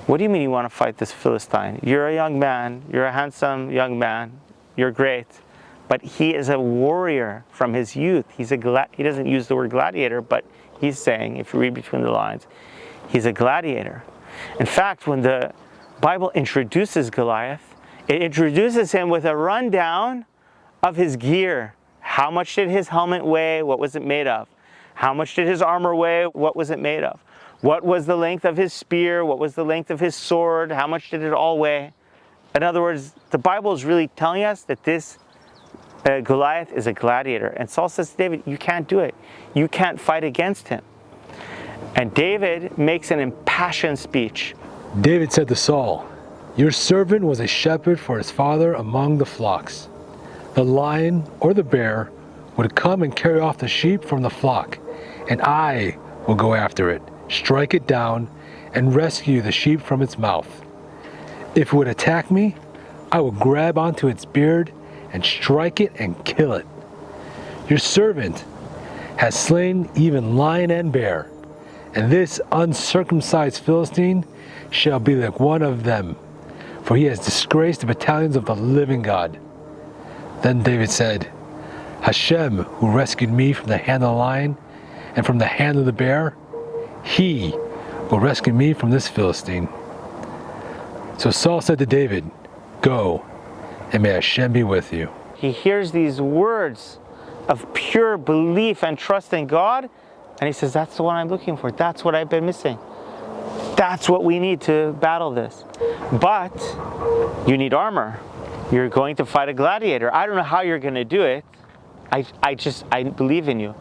what do you mean you want to fight this Philistine? You're a young man, you're a handsome young man, you're great. But he is a warrior from his youth. He doesn't use the word gladiator, but he's saying, if you read between the lines, he's a gladiator. In fact, when the Bible introduces Goliath, it introduces him with a rundown of his gear. How much did his helmet weigh? What was it made of? How much did his armor weigh? What was it made of? What was the length of his spear? What was the length of his sword? How much did it all weigh? In other words, the Bible is really telling us that this Goliath is a gladiator. And Saul says to David, you can't do it. You can't fight against him. And David makes an impassioned speech. David said to Saul, your servant was a shepherd for his father among the flocks. The lion or the bear would come and carry off the sheep from the flock, and I will go after it, strike it down, and rescue the sheep from its mouth. If it would attack me, I will grab onto its beard and strike it and kill it. Your servant has slain even lion and bear, and this uncircumcised Philistine shall be like one of them, for he has disgraced the battalions of the living God. Then David said, Hashem, who rescued me from the hand of the lion and from the hand of the bear, he will rescue me from this Philistine. So Saul said to David, go, and may Hashem be with you. He hears these words of pure belief and trust in God, and he says, that's the one I'm looking for. That's what I've been missing. That's what we need to battle this. But you need armor. You're going to fight a gladiator. I don't know how you're going to do it. I believe in you.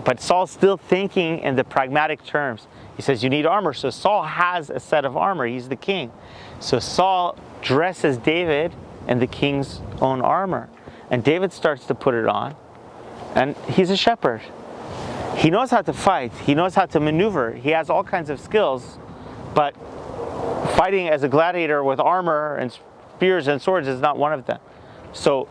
But Saul's still thinking in the pragmatic terms. He says, you need armor. So Saul has a set of armor. He's the king. So Saul dresses David in the king's own armor. And David starts to put it on. And he's a shepherd. He knows how to fight. He knows how to maneuver. He has all kinds of skills. But fighting as a gladiator with armor and spears and swords is not one of them. So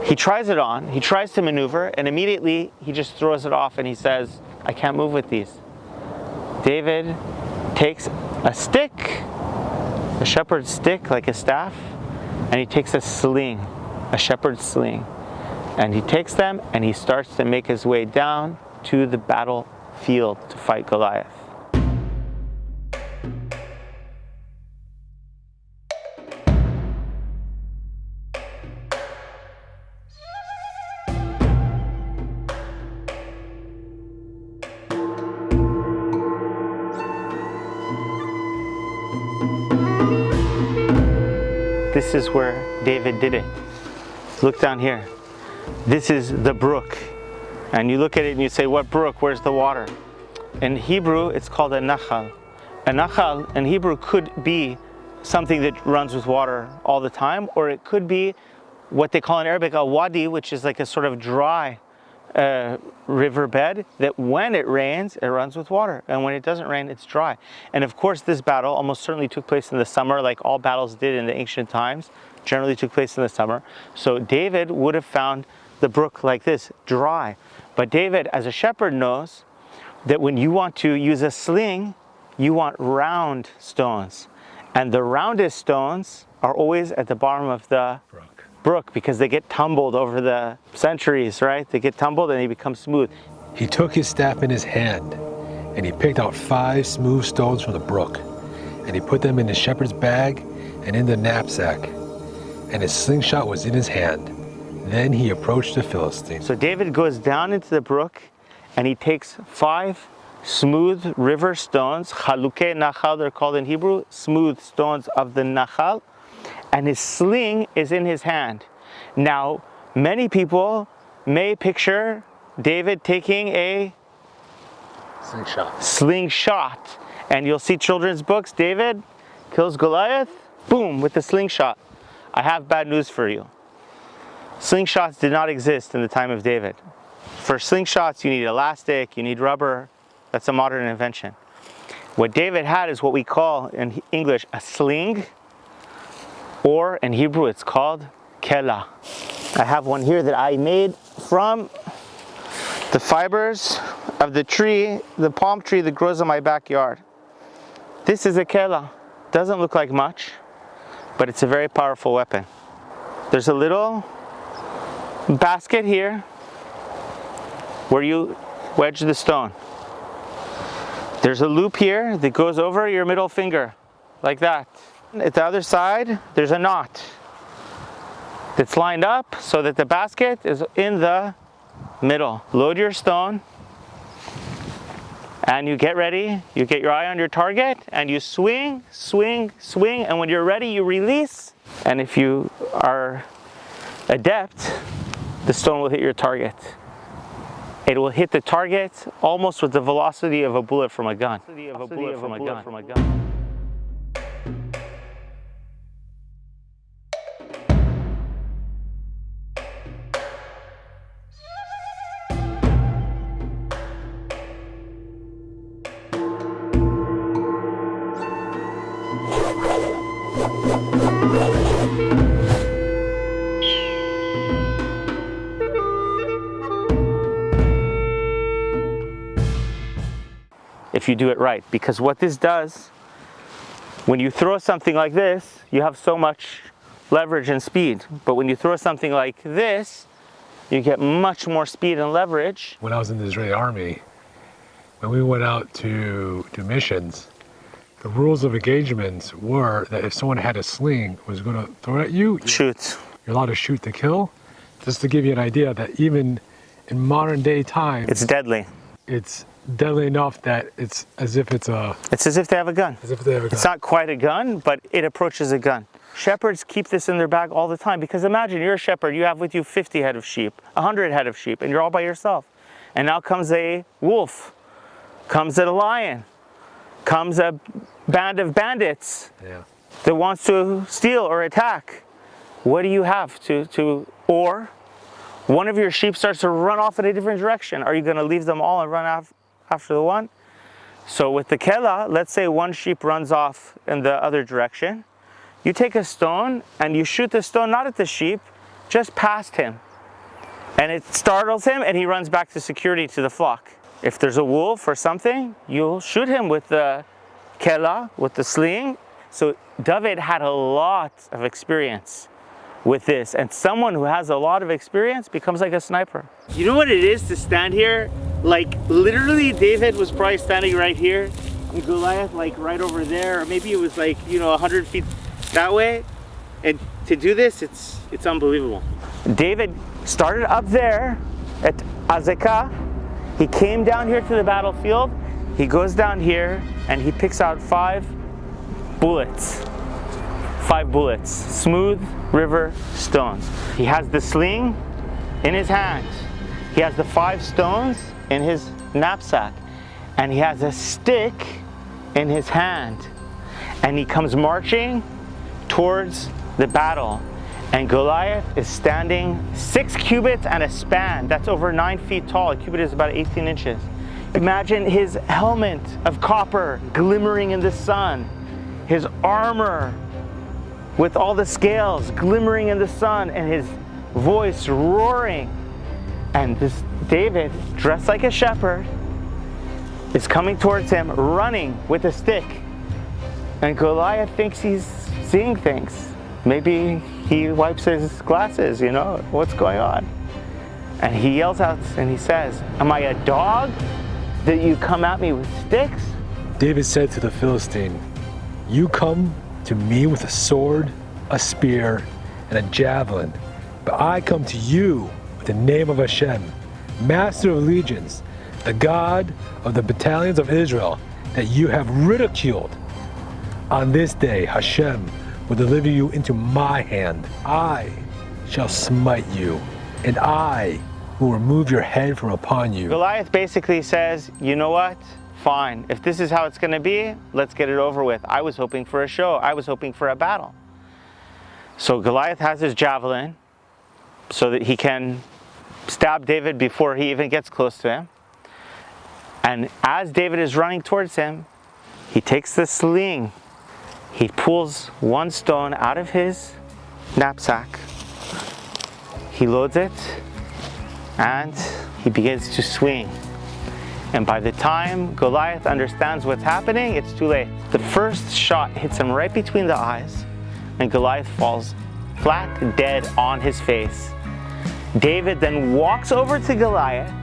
he tries it on. He tries to maneuver. And immediately he just throws it off and he says, I can't move with these. David takes a stick, a shepherd's stick, like a staff, and he takes a sling, a shepherd's sling. And he takes them and he starts to make his way down to the battlefield to fight Goliath. This is where David did it. Look down here. This is the brook. And you look at it and you say, what brook? Where's the water? In Hebrew, it's called a nachal. A nachal in Hebrew could be something that runs with water all the time, or it could be what they call in Arabic a wadi, which is like a sort of dry riverbed that when it rains, it runs with water. And when it doesn't rain, it's dry. And of course, this battle almost certainly took place in the summer, like all battles did in the ancient times, generally took place in the summer. So David would have found the brook like this, dry. But David, as a shepherd, knows that when you want to use a sling, you want round stones. And the roundest stones are always at the bottom of the brook because they get tumbled over the centuries, right? They get tumbled and they become smooth. He took his staff in his hand, and he picked out 5 smooth stones from the brook, and he put them in his shepherd's bag and in the knapsack, and his slingshot was in his hand. Then he approached the Philistine. So David goes down into the brook, and he takes 5 smooth river stones, chaluke nachal, they're called in Hebrew, smooth stones of the nachal, and his sling is in his hand. Now, many people may picture David taking a slingshot. And you'll see children's books, David kills Goliath, boom, with the slingshot. I have bad news for you. Slingshots did not exist in the time of David. For slingshots, you need elastic, you need rubber. That's a modern invention. What David had is what we call in English a sling, or in Hebrew it's called kela. I have one here that I made from the fibers of the tree, the palm tree that grows in my backyard. This is a kela. Doesn't look like much, but it's a very powerful weapon. There's a little basket here where you wedge the stone. There's a loop here that goes over your middle finger, like that. At the other side, there's a knot that's lined up so that the basket is in the middle. Load your stone, and you get ready. You get your eye on your target, and you swing, swing, swing, and when you're ready, you release. And if you are adept, the stone will hit your target. It will hit the target almost with the velocity of a bullet from a gun. If you do it right, because what this does, when you throw something like this, you have so much leverage and speed. But when you throw something like this, you get much more speed and leverage. When I was in the Israeli army, when we went out to do missions, the rules of engagements were that if someone had a sling, was going to throw it at you, Shoot. you're allowed to shoot to kill. Just to give you an idea that even in modern day times, It's deadly. it's deadly enough that it's as if it's a... It's as if they have a gun. As if they have a gun. It's not quite a gun, but it approaches a gun. Shepherds keep this in their bag all the time, because imagine you're a shepherd, you have with you 50 head of sheep, 100 head of sheep, and you're all by yourself. And now comes a wolf, comes a lion, comes a band of bandits that wants to steal or attack. What do you have or one of your sheep starts to run off in a different direction. Are you going to leave them all and run after the one? So with the kela, let's say one sheep runs off in the other direction. You take a stone and you shoot the stone not at the sheep, just past him. And it startles him and he runs back to security to the flock. If there's a wolf or something, you'll shoot him with the kela, with the sling. So David had a lot of experience with this, and someone who has a lot of experience becomes like a sniper. You know what it is to stand here? Like literally David was probably standing right here and Goliath like right over there, or maybe it was like, 100 feet that way. And to do this, it's unbelievable. David started up there at Azekah. He came down here to the battlefield. He goes down here and he picks out 5 bullets. 5 bullets, smooth river stones. He has the sling in his hand. He has the 5 stones in his knapsack. And he has a stick in his hand. And he comes marching towards the battle. And Goliath is standing 6 cubits and a span. That's over 9 feet tall. A cubit is about 18 inches. Imagine his helmet of copper glimmering in the sun. His armor with all the scales glimmering in the sun, and his voice roaring. And this David, dressed like a shepherd, is coming towards him, running with a stick. And Goliath thinks he's seeing things. Maybe he wipes his glasses, what's going on? And he yells out and he says, "Am I a dog that you come at me with sticks?" David said to the Philistine, "You come to me with a sword, a spear, and a javelin, but I come to you with the name of Hashem, Master of Legions, the God of the battalions of Israel that you have ridiculed. On this day, Hashem will deliver you into my hand. I shall smite you, and I will remove your head from upon you. Goliath basically says, you know what? Fine. If this is how it's going to be, let's get it over with. I was hoping for a show. I was hoping for a battle. So Goliath has his javelin so that he can stab David before he even gets close to him. And as David is running towards him, he takes the sling. He pulls one stone out of his knapsack. He loads it, and he begins to swing. And by the time Goliath understands what's happening, it's too late. The first shot hits him right between the eyes, and Goliath falls flat dead on his face. David then walks over to Goliath,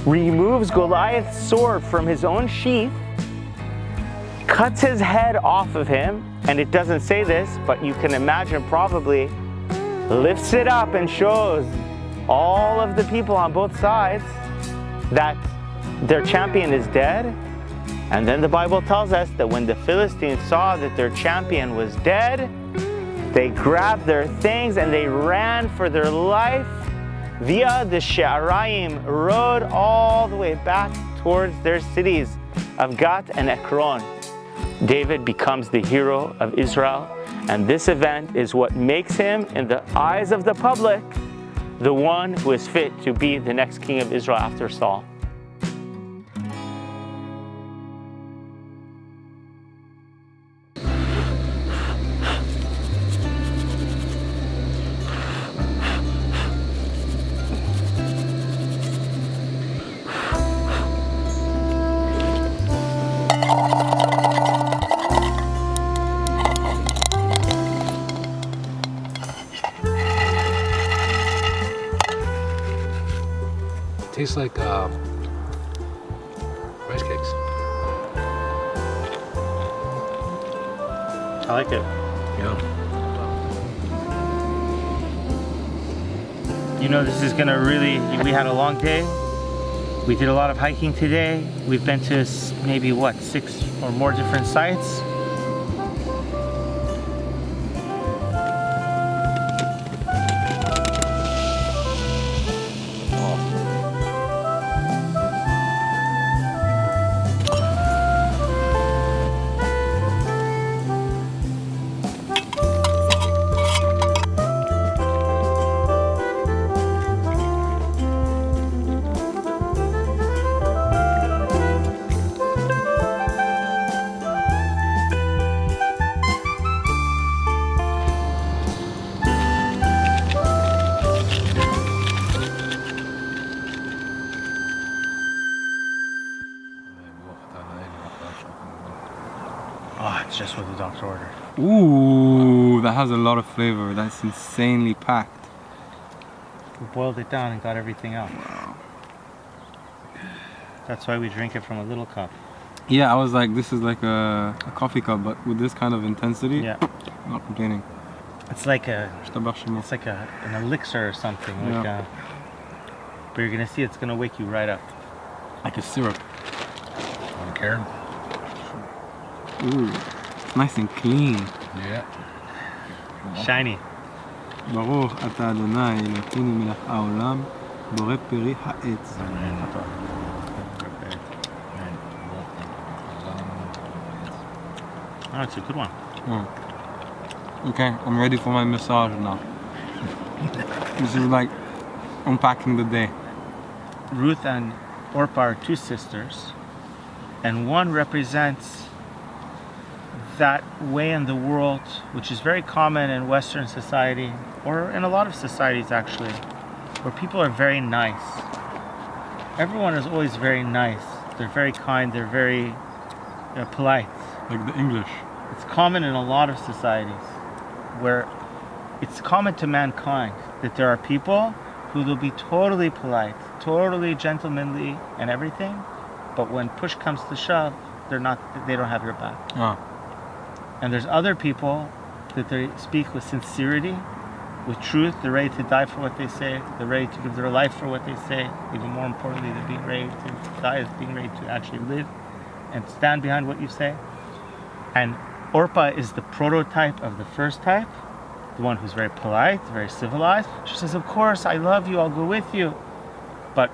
removes Goliath's sword from his own sheath, cuts his head off of him, and it doesn't say this, but you can imagine probably lifts it up and shows all of the people on both sides that their champion is dead. And then the Bible tells us that when the Philistines saw that their champion was dead, they grabbed their things and they ran for their life via the She'araim road all the way back towards their cities of Gat and Ekron. David becomes the hero of Israel, and this event is what makes him, in the eyes of the public, the one who is fit to be the next king of Israel after Saul. Tastes like rice cakes. I like it. Yeah. You know, this is gonna really, we had a long day. We did a lot of hiking today. We've been to maybe, 6 or more different sites. Oh, it's just what the doctor ordered. Ooh, that has a lot of flavor. That's insanely packed. We boiled it down and got everything out. Wow. That's why we drink it from a little cup. Yeah, I was like, this is like a coffee cup, but with this kind of intensity, Yeah. I'm not complaining. It's like an elixir or something. Yeah. But you're gonna see it's gonna wake you right up. Like a syrup. Karen? Ooh, it's nice and clean. Yeah. Shiny. ברוך אתה אדוני אלוהינו מלך העולם בורא פרי העץ. Oh, it's a good one. Okay, I'm ready for my massage now. This is like unpacking the day. Ruth and Orpah are two sisters, and one represents that way in the world which is very common in Western society, or in a lot of societies actually, where people are very nice. Everyone is always very nice. They're very kind. They're very polite. Like the English. It's common in a lot of societies where it's common to mankind that there are people who will be totally polite, totally gentlemanly and everything, but when push comes to shove, they don't have your back. Ah. And there's other people that they speak with sincerity, with truth. They're ready to die for what they say. They're ready to give their life for what they say. Even more importantly than being ready to die is being ready to actually live and stand behind what you say. And Orpah is the prototype of the first type, the one who's very polite, very civilized. She says, of course, I love you, I'll go with you. But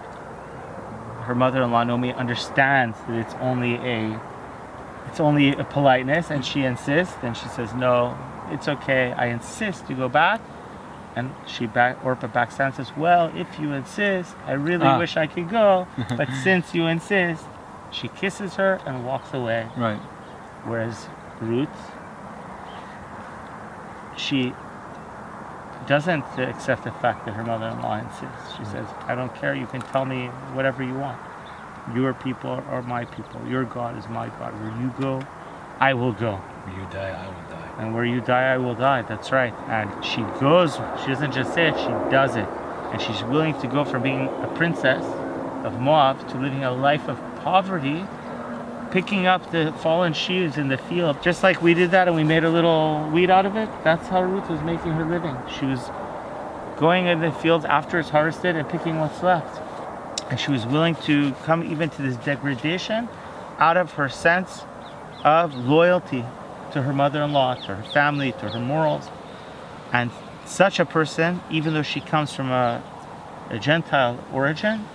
her mother-in-law, Naomi, understands that it's only a politeness, and she insists, and she says, no, it's okay, I insist you go back. And Orpah backs down and says, well, if you insist, I really wish I could go, but since you insist, she kisses her and walks away. Right. Whereas Ruth, she doesn't accept the fact that her mother-in-law insists. She says, I don't care, you can tell me whatever you want. Your people are my people. Your God is my God. Where you go, I will go. Where you die, I will die. And where you die, I will die. That's right. And she goes, she doesn't just say it, she does it. And she's willing to go from being a princess of Moab to living a life of poverty, picking up the fallen sheaves in the field. Just like we did that and we made a little wheat out of it, that's how Ruth was making her living. She was going in the fields after it's harvested and picking what's left. And she was willing to come even to this degradation out of her sense of loyalty to her mother-in-law, to her family, to her morals. And such a person, even though she comes from a Gentile origin,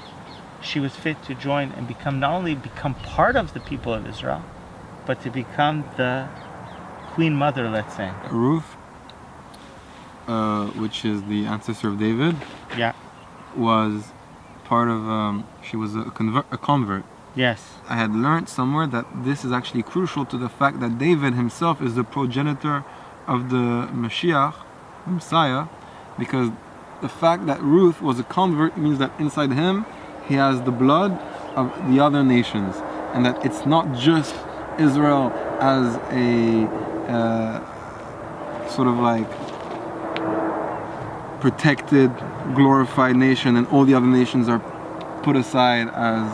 she was fit to join and not only become part of the people of Israel, but to become the queen mother, let's say. Ruth, which is the ancestor of David, was part of, she was a convert. Yes. I had learned somewhere that this is actually crucial to the fact that David himself is the progenitor of the Mashiach, the Messiah, because the fact that Ruth was a convert means that inside him he has the blood of the other nations, and that it's not just Israel as a sort of like protected, glorified nation, and all the other nations are put aside as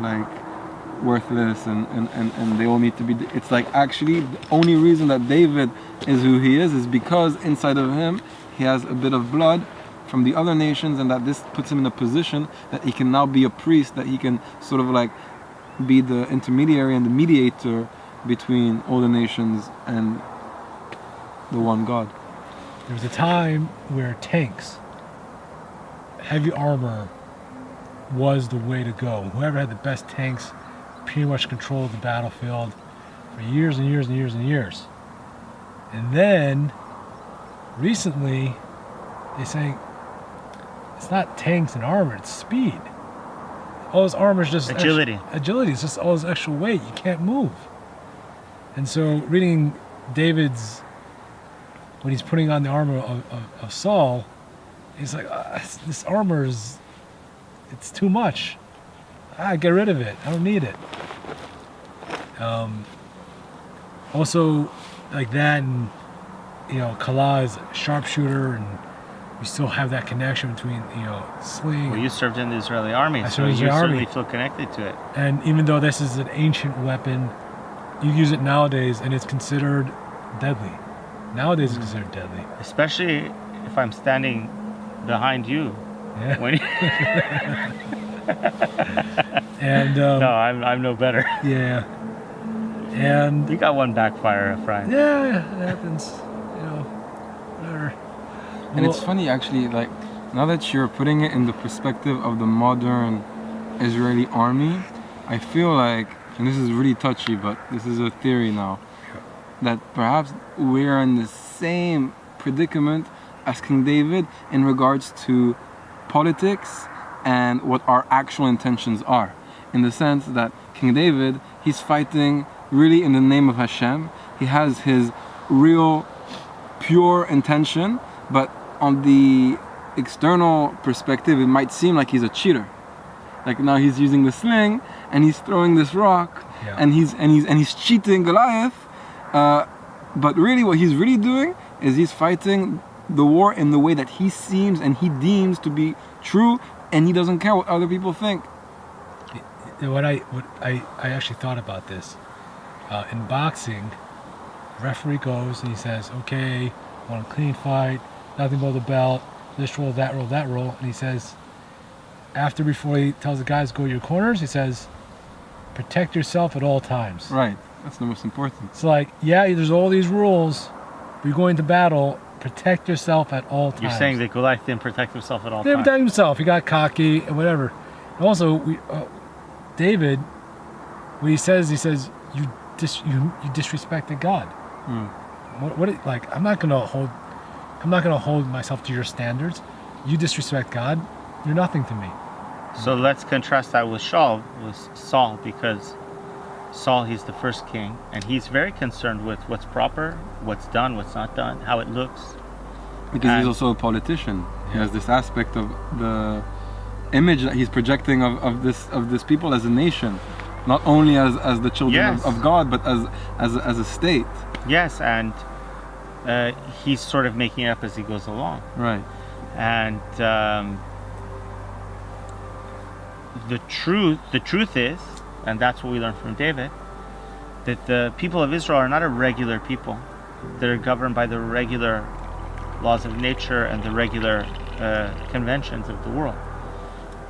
like worthless and they all need to be. It's like actually the only reason that David is who he is because inside of him he has a bit of blood from the other nations, and that this puts him in a position that he can now be a priest, that he can sort of like be the intermediary and the mediator between all the nations and the one God. There was a time where tanks, heavy armor, was the way to go. Whoever had the best tanks pretty much controlled the battlefield for years and years and years and years. And then recently they say it's not tanks and armor, it's speed. All this armor is just agility. Agility is just all this extra weight. You can't move. And so reading David's, when he's putting on the armor of Saul, he's like, this armor is, it's too much. Get rid of it. I don't need it. Also, like that, and Kala is a sharpshooter, and we still have that connection between sling. Well, you served in the Israeli army, so you certainly feel connected to it. And even though this is an ancient weapon, you use it nowadays, and it's considered deadly. Nowadays, it's considered deadly. Especially if I'm standing behind you. Yeah. When and no, I'm no better. Yeah. And you got one backfire, Ephraim. Yeah, it happens. Whatever. And it's funny actually, like now that you're putting it in the perspective of the modern Israeli army, I feel like, and this is really touchy, but this is a theory now, that perhaps we're in the same predicament as King David in regards to politics and what our actual intentions are. In the sense that King David, he's fighting really in the name of Hashem. He has his real, pure intention, but on the external perspective, it might seem like he's a cheater. Like now he's using the sling and he's throwing this rock, and he's cheating Goliath. But really, what he's really doing is he's fighting the war in the way that he seems and he deems to be true, and he doesn't care what other people think. What I actually thought about this in boxing, referee goes and he says, "Okay, I want a clean fight, nothing below the belt, this roll, that roll, that roll," and he says, before he tells the guys go to your corners, he says, "Protect yourself at all times." Right. That's the most important. It's like, yeah, there's all these rules. But you're going to battle. Protect yourself at all times. You're saying that Goliath didn't protect himself at all He didn't times. protect himself. He got cocky and whatever. And also, David, when he says you disrespected God. Like I'm not gonna hold myself to your standards. You disrespect God, you're nothing to me. So let's contrast that with Saul, because Saul, he's the first king, and he's very concerned with what's proper, what's done, what's not done, how it looks. Because he's also a politician. He has this aspect of the image that he's projecting of this people as a nation, not only as the children of God, but as a state. Yes, and he's sort of making it up as he goes along. Right. And the truth is, and that's what we learn from David, that the people of Israel are not a regular people. They're governed by the regular laws of nature and the regular conventions of the world.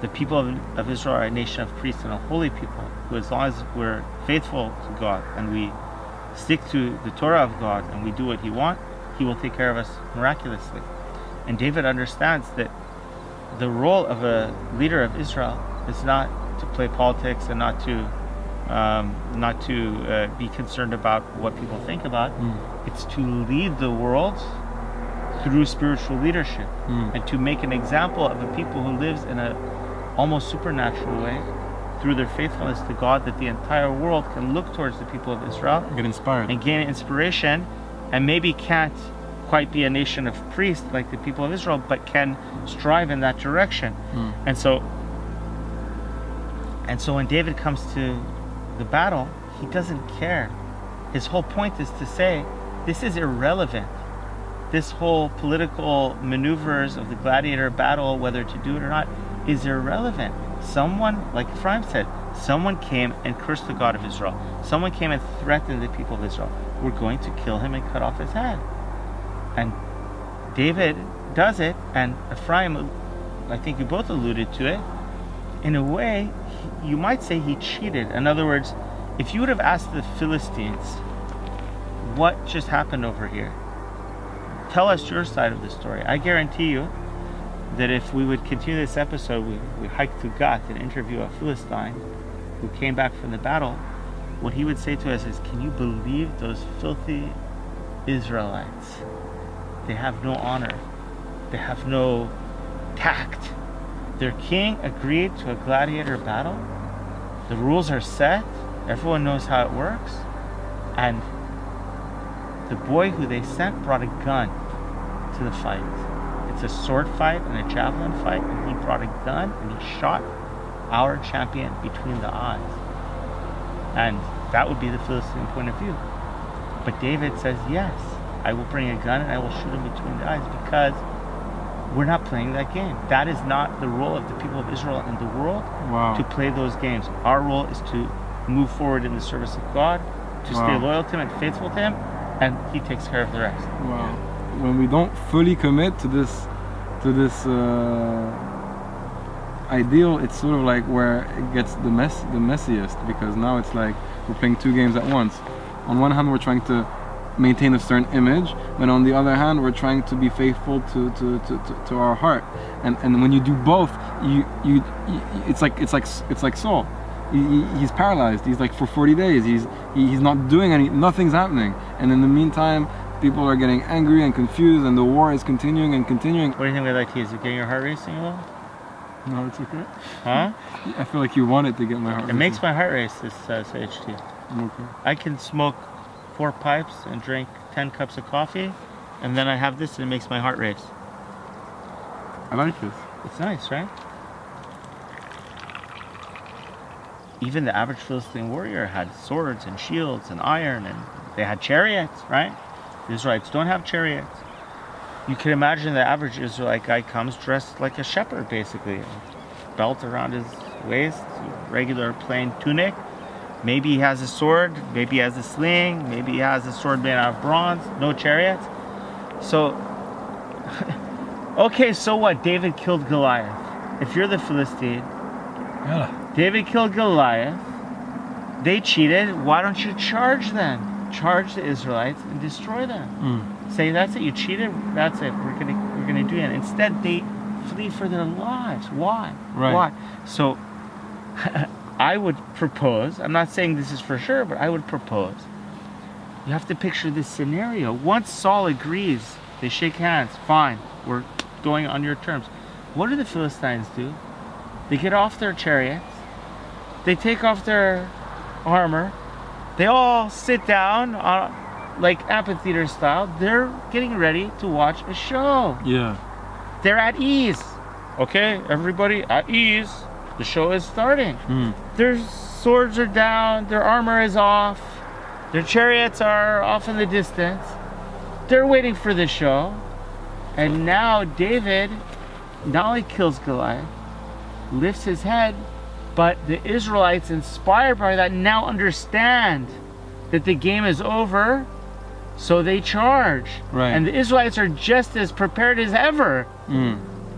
The people of Israel are a nation of priests and a holy people, who, as long as we're faithful to God and we stick to the Torah of God and we do what He wants, He will take care of us miraculously. And David understands that the role of a leader of Israel is not to play politics and not to be concerned about what people think about. It's to lead the world through spiritual leadership and to make an example of a people who lives in a almost supernatural way through their faithfulness to God, that the entire world can look towards the people of Israel, Get inspired. and gain inspiration, and maybe can't quite be a nation of priests like the people of Israel, but can strive in that direction. And so when David comes to the battle, he doesn't care. His whole point is to say, this is irrelevant. This whole political maneuvers of the gladiator battle, whether to do it or not, is irrelevant. Someone, like Ephraim said, someone came and cursed the God of Israel. Someone came and threatened the people of Israel. We're going to kill him and cut off his head. And David does it, and Ephraim, I think you both alluded to it, in a way, you might say he cheated. In other words, if you would have asked the Philistines, what just happened over here? Tell us your side of the story. I guarantee you that if we would continue this episode, we hike to Gath and interview a Philistine who came back from the battle, what he would say to us is, can you believe those filthy Israelites? They have no honor. They have no tact. Their king agreed to a gladiator battle. The rules are set. Everyone knows how it works. And the boy who they sent brought a gun to the fight. It's a sword fight and a javelin fight, and he brought a gun and he shot our champion between the eyes. And that would be the Philistine point of view. But David says, yes, I will bring a gun and I will shoot him between the eyes, because we're not playing that game. That is not the role of the people of Israel in the world, to play those games. Our role is to move forward in the service of God, to stay loyal to Him and faithful to Him, and He takes care of the rest. Wow. When we don't fully commit to this ideal, it's sort of like where it gets the messiest, because now it's like we're playing two games at once. On one hand, we're trying to maintain a certain image, but on the other hand, we're trying to be faithful to our heart. And when you do both, you it's like Saul. He's paralyzed. He's like, for 40 days, he's not doing nothing's happening. And in the meantime, people are getting angry and confused, and the war is continuing and continuing. What do you think we'd like to use? Is it getting your heart racing a little? No, it's okay. Huh? I feel like you want it to get my heart racing. It makes my heart race, this HT. Okay. I can smoke 4 pipes and drink 10 cups of coffee, and then I have this and it makes my heart race. I like this. It's nice, right? Even the average Philistine warrior had swords and shields and iron, and they had chariots, right? The Israelites don't have chariots. You can imagine the average Israelite guy comes dressed like a shepherd, basically. A belt around his waist, regular plain tunic. Maybe he has a sword, maybe he has a sling, maybe he has a sword made out of bronze, no chariots. So, okay, so what? David killed Goliath. If you're the Philistine, David killed Goliath. they cheated. Why don't you charge them? Charge the Israelites and destroy them. Say, that's it. You cheated. That's it. We're gonna do it. Instead, they flee for their lives. Why? Right. Why? So, I would propose. I'm not saying this is for sure, but I would propose. You have to picture this scenario. Once Saul agrees, they shake hands. Fine, we're going on your terms. What do the Philistines do? They get off their chariots. They take off their armor. They all sit down, like amphitheater style. They're getting ready to watch a show. Yeah. They're at ease. Okay, everybody at ease. The show is starting. Their swords are down. Their armor is off. Their chariots are off in the distance. They're waiting for the show. And now David not only kills Goliath, lifts his head, but the Israelites, inspired by that, now understand that the game is over, so they charge. Right. And the Israelites are just as prepared as ever.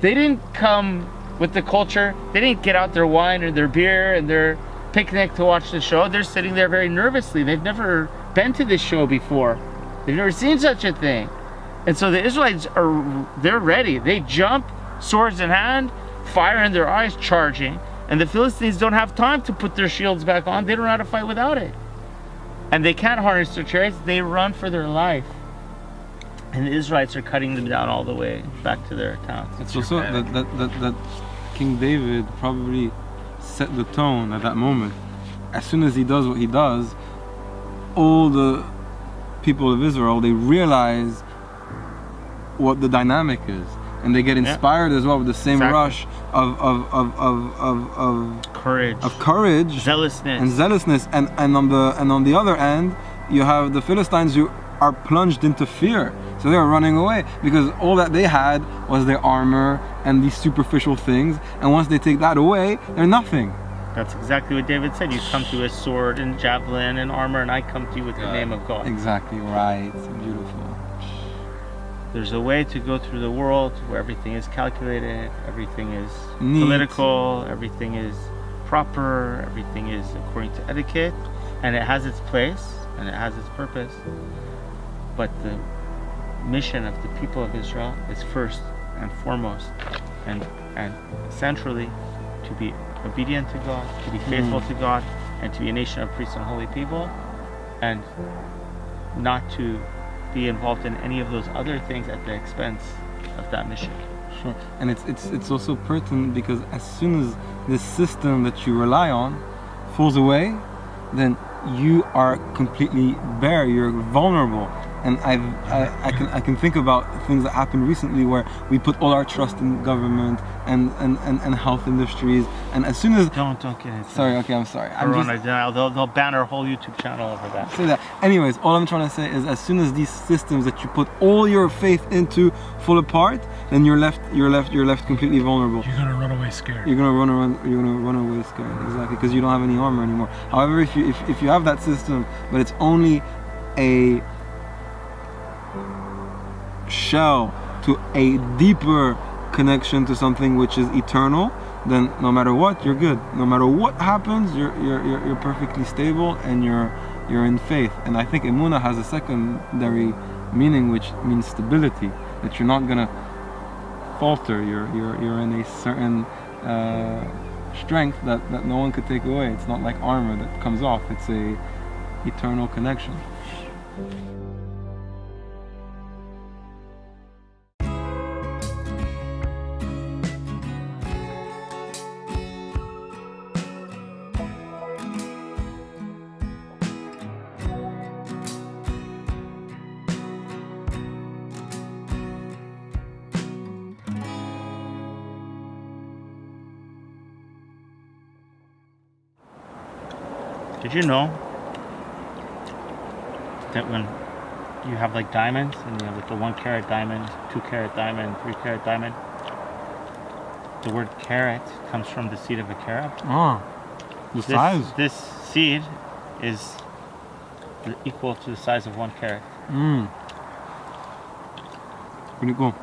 They didn't come with the culture. They didn't get out their wine or their beer and their picnic to watch the show. They're sitting there very nervously. They've never been to this show before. They've never seen such a thing. And so the Israelites they're ready. They jump, swords in hand, fire in their eyes, charging. And the Philistines don't have time to put their shields back on. They don't know how to fight without it. And they can't harness their chariots. They run for their life. And the Israelites are cutting them down all the way back to their towns. It's also that King David probably set the tone at that moment. As soon as he does what he does, all the people of Israel, they realize what the dynamic is, and they get inspired as well with the same rush of courage, zealousness, and on the other end, you have the Philistines who are plunged into fear. So they are running away because all that they had was their armor and these superficial things, and once they take that away, they're nothing. That's exactly what David said. You come to a sword and javelin and armor, and I come to you with the name of God. Exactly right. Beautiful. There's a way to go through the world where everything is calculated, everything is Neat. Political, everything is proper, everything is according to etiquette, and it has its place and it has its purpose. But the mission of the people of Israel is first and foremost and centrally to be obedient to God, to be faithful to God, and to be a nation of priests and holy people, and not to be involved in any of those other things at the expense of that mission. Sure. And it's also pertinent because as soon as this system that you rely on falls away, then you are completely bare, you're vulnerable. And I can think about things that happened recently where we put all our trust in government and health industries, and as soon as don't get it. Sorry, okay, I'm sorry. They'll ban our whole YouTube channel over that. Say that. Anyways, all I'm trying to say is, as soon as these systems that you put all your faith into fall apart, then you're left completely vulnerable. You're gonna run away scared. You're gonna run away scared. Exactly, because you don't have any armor anymore. However, if you have that system, but it's only a shell to a deeper connection to something which is eternal, then no matter what, you're good. No matter what happens, you're perfectly stable and you're in faith. And I think Emunah has a secondary meaning, which means stability. That you're not gonna falter. You're in a certain strength that no one could take away. It's not like armor that comes off. It's a eternal connection. Did you know that when you have like diamonds, and you have like the 1 carat diamond, 2 carat diamond, 3 carat diamond, the word carat comes from the seed of a carob? Oh, the size. This seed is equal to the size of 1 carat. Pretty cool.